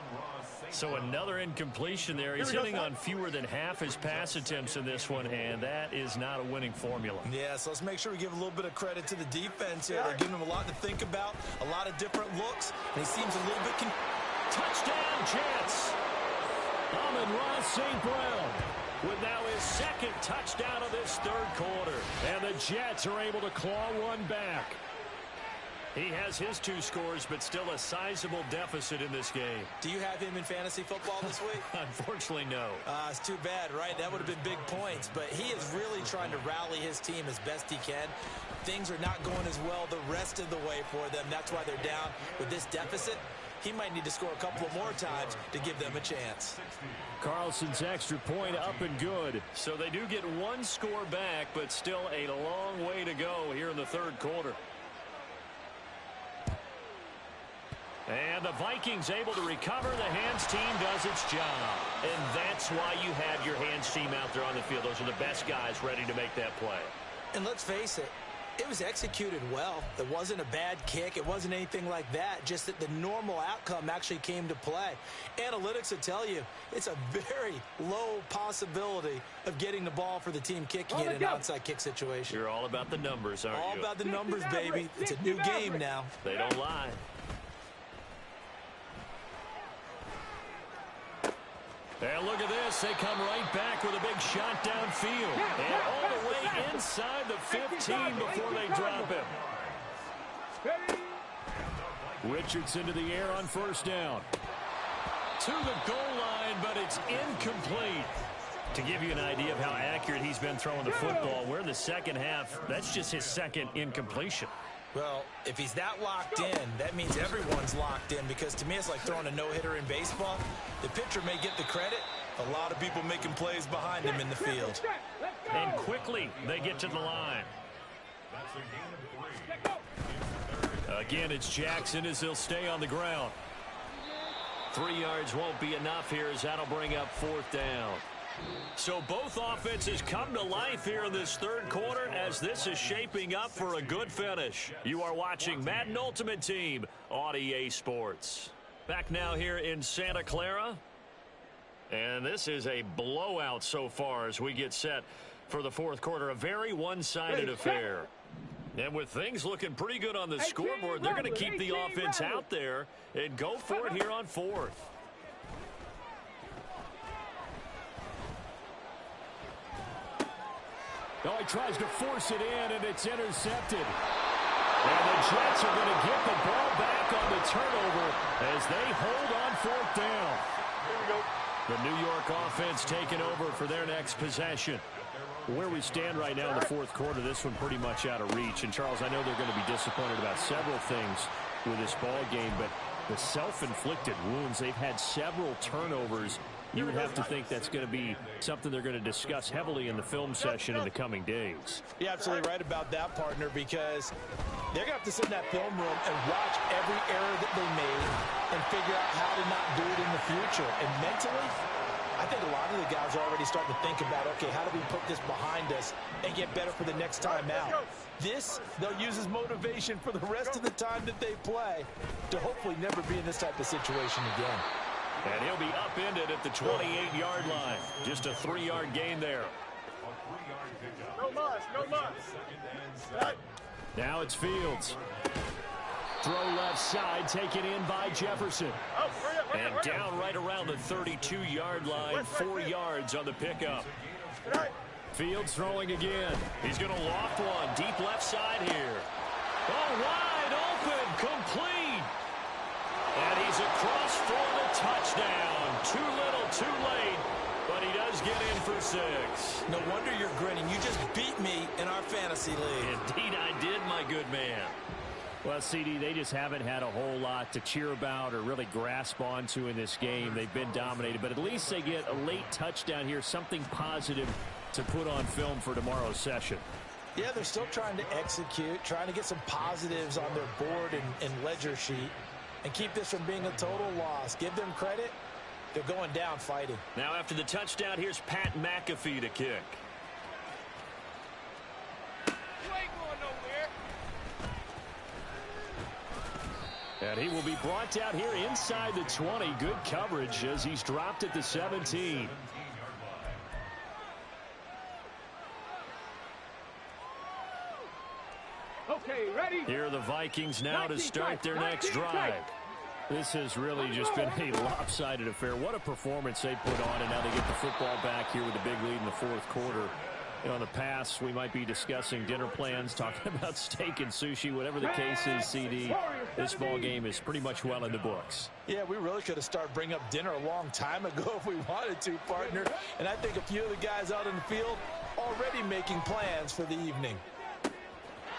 So another incompletion there. He's hitting on fewer than half his pass attempts in this one, and that is not a winning formula. Yeah, so let's make sure we give a little bit of credit to the defense here. They're giving him a lot to think about, a lot of different looks, and he seems a little bit... Touchdown, Jets! Amon-Ra St. Brown with now his second touchdown of this third quarter. And the Jets are able to claw one back. He has his 2 scores, but still a sizable deficit in this game. Do you have him in fantasy football this week? Unfortunately, no. It's too bad, right? That would have been big points. But he is really trying to rally his team as best he can. Things are not going as well the rest of the way for them. That's why they're down with this deficit. He might need to score a couple of more times to give them a chance. Carlson's extra point up and good. So they do get 1 score back, but still a long way to go here in the third quarter. And the Vikings able to recover. The hands team does its job. And that's why you have your hands team out there on the field. Those are the best guys ready to make that play. And let's face it, it was executed well. It wasn't a bad kick. It wasn't anything like that. Just that the normal outcome actually came to play. Analytics will tell you it's a very low possibility of getting the ball for the team kicking it in an onside kick situation. You're all about the numbers, aren't you? All about the numbers, baby. It's a new game now. They don't lie. And look at this. They come right back with a big shot downfield. And all the way inside the 15 before they drop him. Richardson to the air on first down. To the goal line, but it's incomplete. To give you an idea of how accurate he's been throwing the football, we're in the second half. That's just his second incompletion. Well, if he's that locked in, that means everyone's locked in, because to me it's like throwing a no-hitter in baseball. The pitcher may get the credit. A lot of people making plays behind him in the field. And quickly they get to the line. Again, it's Jackson as he'll stay on the ground. 3 yards won't be enough here as that'll bring up 4th down. So both offenses come to life here in this third quarter as this is shaping up for a good finish. You are watching Madden Ultimate Team on EA Sports. Back now here in Santa Clara. And this is a blowout so far as we get set for the fourth quarter. A very one-sided affair. And with things looking pretty good on the scoreboard, they're going to keep the offense out there and go for it here on 4th. Oh, he tries to force it in, and it's intercepted. And the Jets are going to get the ball back on the turnover as they hold on 4th down. Here we go. The New York offense taking over for their next possession. Where we stand right now in the fourth quarter, this one pretty much out of reach. And, Charles, I know they're going to be disappointed about several things with this ball game, but the self-inflicted wounds, they've had several turnovers. You would have to think that's going to be something they're going to discuss heavily in the film session in the coming days. You're absolutely right about that, partner, because they're going to have to sit in that film room and watch every error that they made and figure out how to not do it in the future. And mentally, I think a lot of the guys are already starting to think about, okay, how do we put this behind us and get better for the next time out? This, they'll use as motivation for the rest of the time that they play to hopefully never be in this type of situation again. And he'll be upended at the 28-yard line. Just a 3-yard gain there. No muss, no muss. Now it's Fields. Throw left side, taken in by Jefferson. And down right around the 32-yard line, 4 yards on the pickup. Fields throwing again. He's going to loft one, deep left side here. Oh, wide open, complete. And he's across for the touchdown. Too little, too late, but he does get in for 6. No wonder you're grinning. You just beat me in our fantasy league. Indeed I did, my good man. Well, CD, they just haven't had a whole lot to cheer about or really grasp onto in this game. They've been dominated, but at least they get a late touchdown here, something positive to put on film for tomorrow's session. Yeah, they're still trying to execute, trying to get some positives on their board and ledger sheet and keep this from being a total loss. Give them credit. They're going down fighting. Now after the touchdown, here's Pat McAfee to kick. And he will be brought down here inside the 20. Good coverage as he's dropped at the 17. Okay, ready? Here are the Vikings now to start their next drive. This has really just been a lopsided affair. What a performance they put on, and now they get the football back here with a big lead in the fourth quarter. You know, in the past, we might be discussing dinner plans, talking about steak and sushi, whatever the case is, CD. This ball game is pretty much well in the books. Yeah, we really could have started bringing up dinner a long time ago if we wanted to, partner. And I think a few of the guys out in the field already making plans for the evening.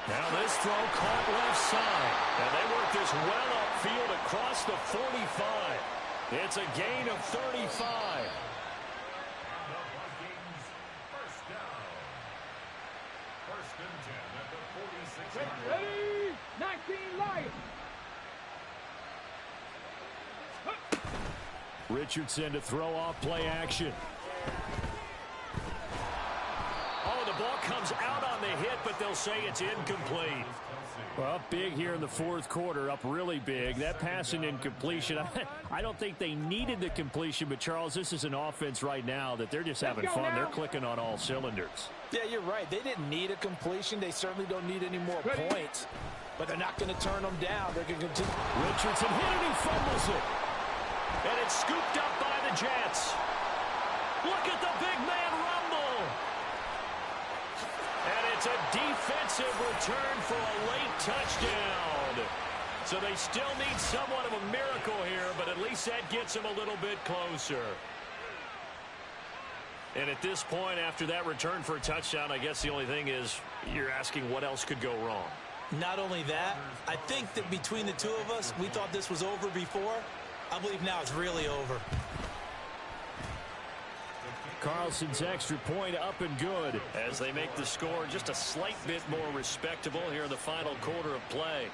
Now this throw caught left side. And they work this well upfield across the 45. It's a gain of 35. Ready? 19 Lions. Richardson to throw off play action. Oh, the ball comes out on the hit, but they'll say it's incomplete. Well, up big here in the fourth quarter, up really big. That passing incompletion, I don't think they needed the completion, but Charles, this is an offense right now that they're just having fun. They're clicking on all cylinders. Yeah, you're right. They didn't need a completion. They certainly don't need any more points, but they're not going to turn them down. They're going to continue. Richardson hit it, he fumbles it. And it's scooped up by the Jets. Look at the big man rumble. And it's a defensive return for a late touchdown. So they still need somewhat of a miracle here, but at least that gets them a little bit closer. And at this point, after that return for a touchdown, I guess the only thing is you're asking what else could go wrong. Not only that, I think that between the two of us, we thought this was over before. I believe now it's really over. Carlson's extra point up and good as they make the score just a slight bit more respectable here in the final quarter of play.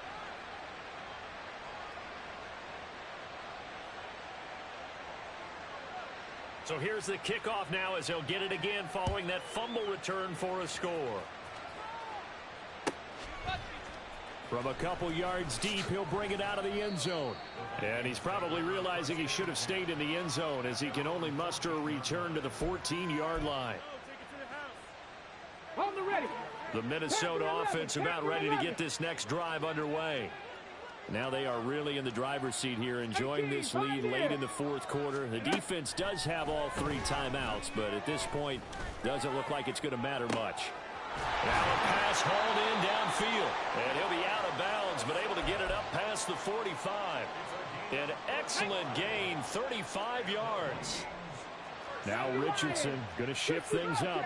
So here's the kickoff now as he'll get it again following that fumble return for a score. From a couple yards deep, he'll bring it out of the end zone. And he's probably realizing he should have stayed in the end zone as he can only muster a return to the 14-yard line. On the ready. The Minnesota offense about ready to get this next drive underway. Now they are really in the driver's seat here, enjoying this lead late in the fourth quarter. The defense does have all 3 timeouts, but at this point, doesn't look like it's going to matter much. Now a pass hauled in downfield, and he'll be out of bounds, but able to get it up past the 45. An excellent gain, 35 yards. Now Richardson going to shift things up.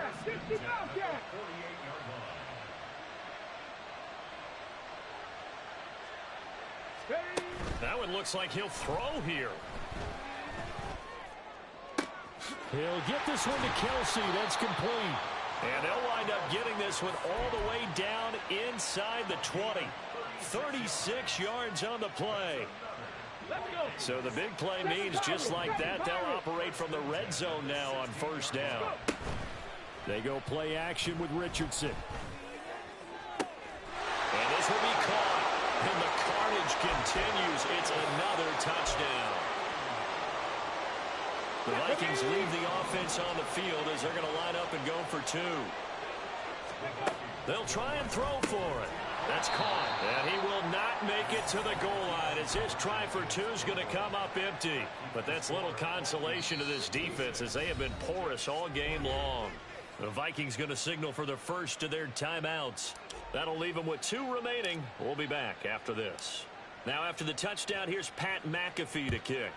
That one looks like he'll throw here. He'll get this one to Kelsey. That's complete. And they'll wind up getting this one all the way down inside the 20. 36 yards on the play. So the big play means just like that, they'll operate from the red zone now on first down. They go play action with Richardson. And this will be caught. And the carnage continues. It's another touchdown. The Vikings leave the offense on the field as they're going to line up and go for 2. They'll try and throw for it. That's caught. And he will not make it to the goal line as his try for 2 is going to come up empty. But that's little consolation to this defense as they have been porous all game long. The Vikings going to signal for the first of their timeouts. That'll leave them with 2 remaining. We'll be back after this. Now after the touchdown, here's Pat McAfee to kick.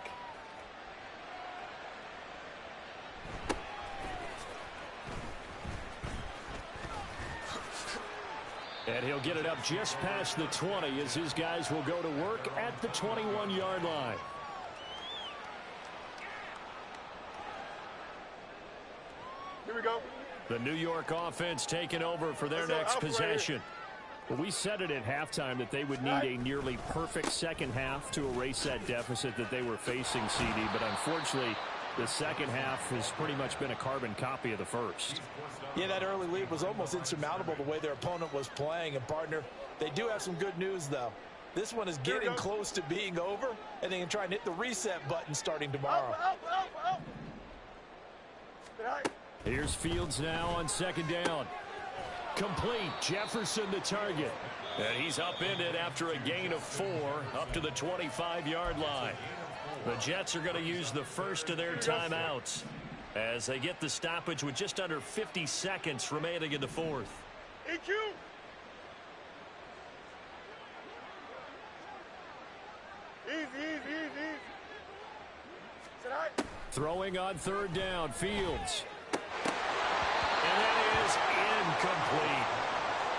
And he'll get it up just past the 20 as his guys will go to work at the 21-yard line. Here we go. The New York offense taking over for their next possession. Well, we said it at halftime that they would need a nearly perfect second half to erase that deficit that they were facing, CD. But unfortunately, the second half has pretty much been a carbon copy of the first. Yeah, that early lead was almost insurmountable the way their opponent was playing. And, partner, they do have some good news, though. This one is getting close to being over, and they can try and hit the reset button starting tomorrow. Here's Fields now on second down. Complete. Jefferson the target. And he's upended after a gain of 4 up to the 25-yard line. The Jets are going to use the first of their timeouts as they get the stoppage with just under 50 seconds remaining in the fourth. EQ. Easy. Throwing on third down, Fields. And that is incomplete.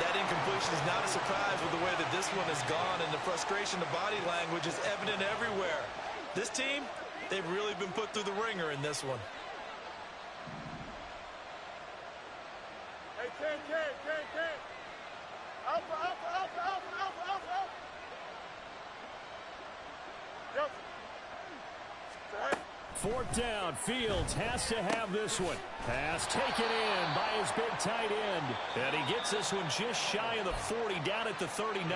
That incompletion is not a surprise with the way that this one has gone, and the frustration, the body language is evident everywhere. This team, they've really been put through the ringer in this one. Hey, 10. Alpha. Yep. Fourth down, Fields has to have this one. Pass taken in by his big tight end. And he gets this one just shy of the 40, down at the 39.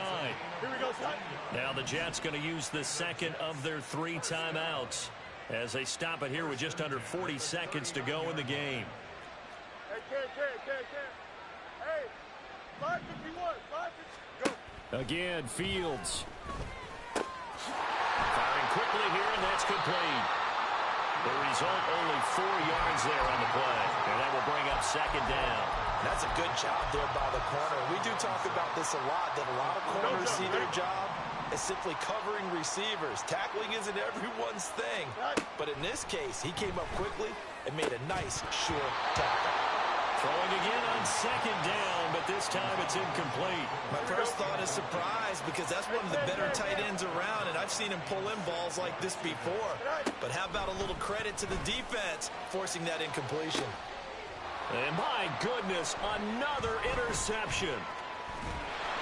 Here we go, son. Now the Jets going to use the second of their 3 timeouts as they stop it here with just under 40 seconds to go in the game. Hey, 10. Hey, 551. Go. Again, Fields. Firing quickly here, and that's complete. The result, only 4 yards there on the play. And that will bring up second down. That's a good job there by the corner. We do talk about this a lot, that a lot of corners see their job as simply covering receivers. Tackling isn't everyone's thing. But in this case, he came up quickly and made a nice, sure tackle. Throwing again on second down, but this time it's incomplete. My first thought is surprise because that's one of the better tight ends around, and I've seen him pull in balls like this before. But how about a little credit to the defense forcing that incompletion? And my goodness, another interception.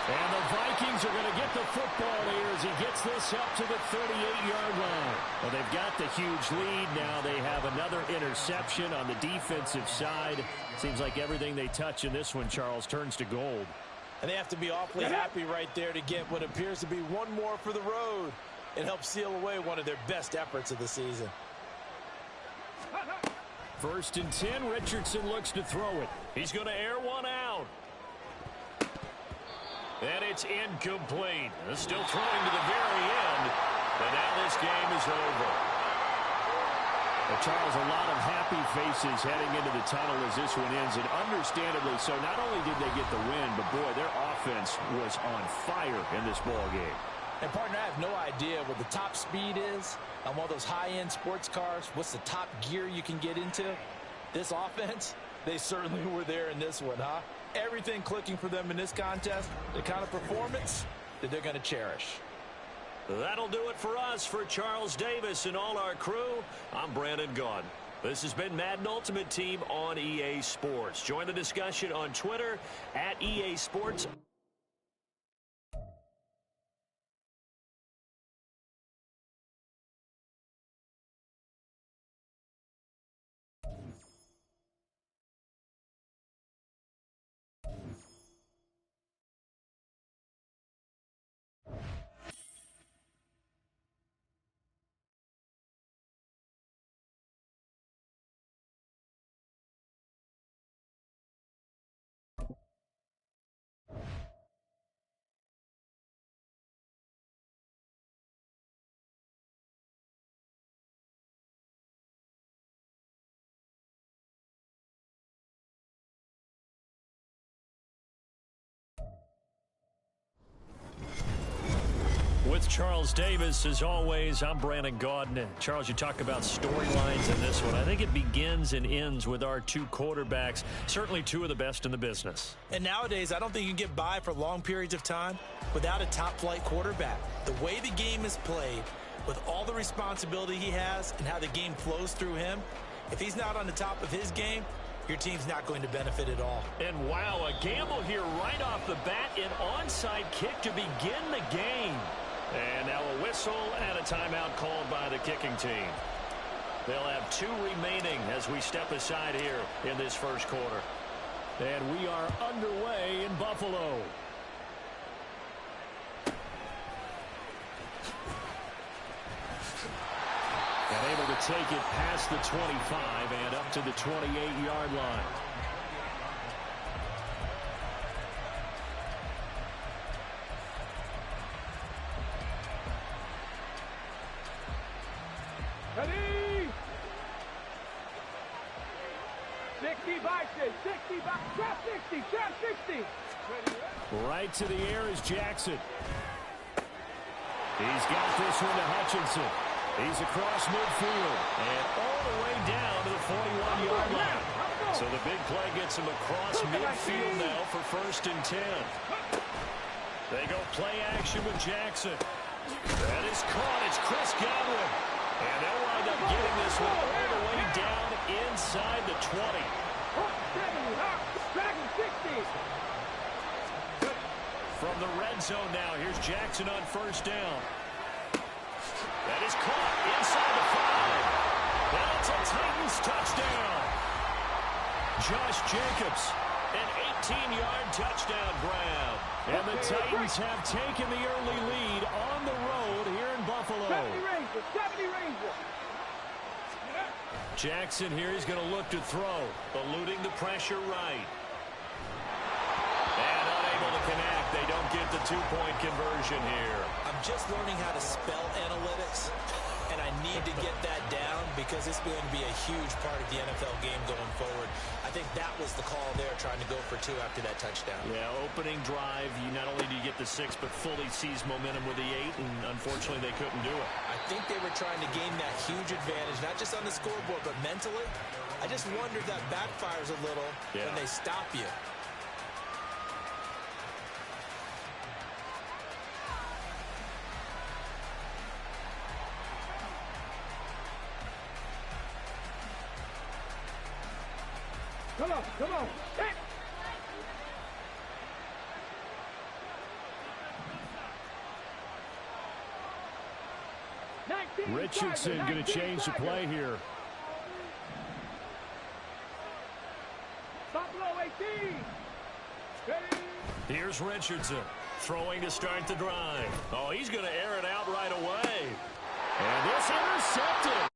And the Vikings are going to get the football here as he gets this up to the 38-yard line. Well, they've got the huge lead. Now they have another interception on the defensive side. Seems like everything they touch in this one, Charles, turns to gold. And they have to be awfully happy right there to get what appears to be one more for the road. It helps seal away one of their best efforts of the season. 1st and 10, Richardson looks to throw it. He's going to air one out. And it's incomplete. Still throwing to the very end. But now this game is over. Well, Charles, a lot of happy faces heading into the tunnel as this one ends. And understandably so, not only did they get the win, but boy, their offense was on fire in this ball game. And, partner, I have no idea what the top speed is on one of those high-end sports cars. What's the top gear you can get into? This offense, they certainly were there in this one, huh? Everything clicking for them in this contest, the kind of performance that they're going to cherish. That'll do it for us. For Charles Davis and all our crew, I'm Brandon Gaudin. This has been Madden Ultimate Team on EA Sports. Join the discussion on Twitter at EA Sports. With Charles Davis, as always, I'm Brandon Gaudin. Charles, you talk about storylines in this one. I think it begins and ends with our two quarterbacks, certainly two of the best in the business. And nowadays, I don't think you can get by for long periods of time without a top-flight quarterback. The way the game is played, with all the responsibility he has and how the game flows through him, if he's not on the top of his game, your team's not going to benefit at all. And wow, a gamble here right off the bat, an onside kick to begin the game. And now a whistle and a timeout called by the kicking team. They'll have 2 remaining as we step aside here in this first quarter. And we are underway in Buffalo. And able to take it past the 25 and up to the 28-yard line. Ready? 60 by 60 by trap 60, trap 60. Right to the air is Jackson. He's got this one to Hutchinson. He's across midfield and all the way down to the 41-yard line. So the big play gets him across midfield now for 1st and 10. They go play action with Jackson. That is caught. It's Chris Godwin. And they'll wind up getting this one all the way down inside the 20. From the red zone now, here's Jackson on 1st down. That is caught inside the 5. And it's a Titans touchdown. Josh Jacobs, an 18-yard touchdown grab. And the Titans have taken the early lead on the road here in Buffalo. 70 Ranger. Jackson here, he's going to look to throw, eluding the pressure right. And unable to connect. They don't get the 2-point conversion here. I'm just learning how to spell analytics, and I need to get that down because it's going to be a huge part of the NFL game going forward. I think that was the call there, trying to go for 2 after that touchdown. Yeah, opening drive, you not only do you get the 6, but fully seized momentum with the 8, and unfortunately they couldn't do it. I think they were trying to gain that huge advantage, not just on the scoreboard, but mentally, I just wonder if that backfires a little when they stop you. Come on, come on. Hit. Richardson going to change the play here. Buffalo 18. Ready. Here's Richardson throwing to start the drive. Oh, he's going to air it out right away. And this intercepted.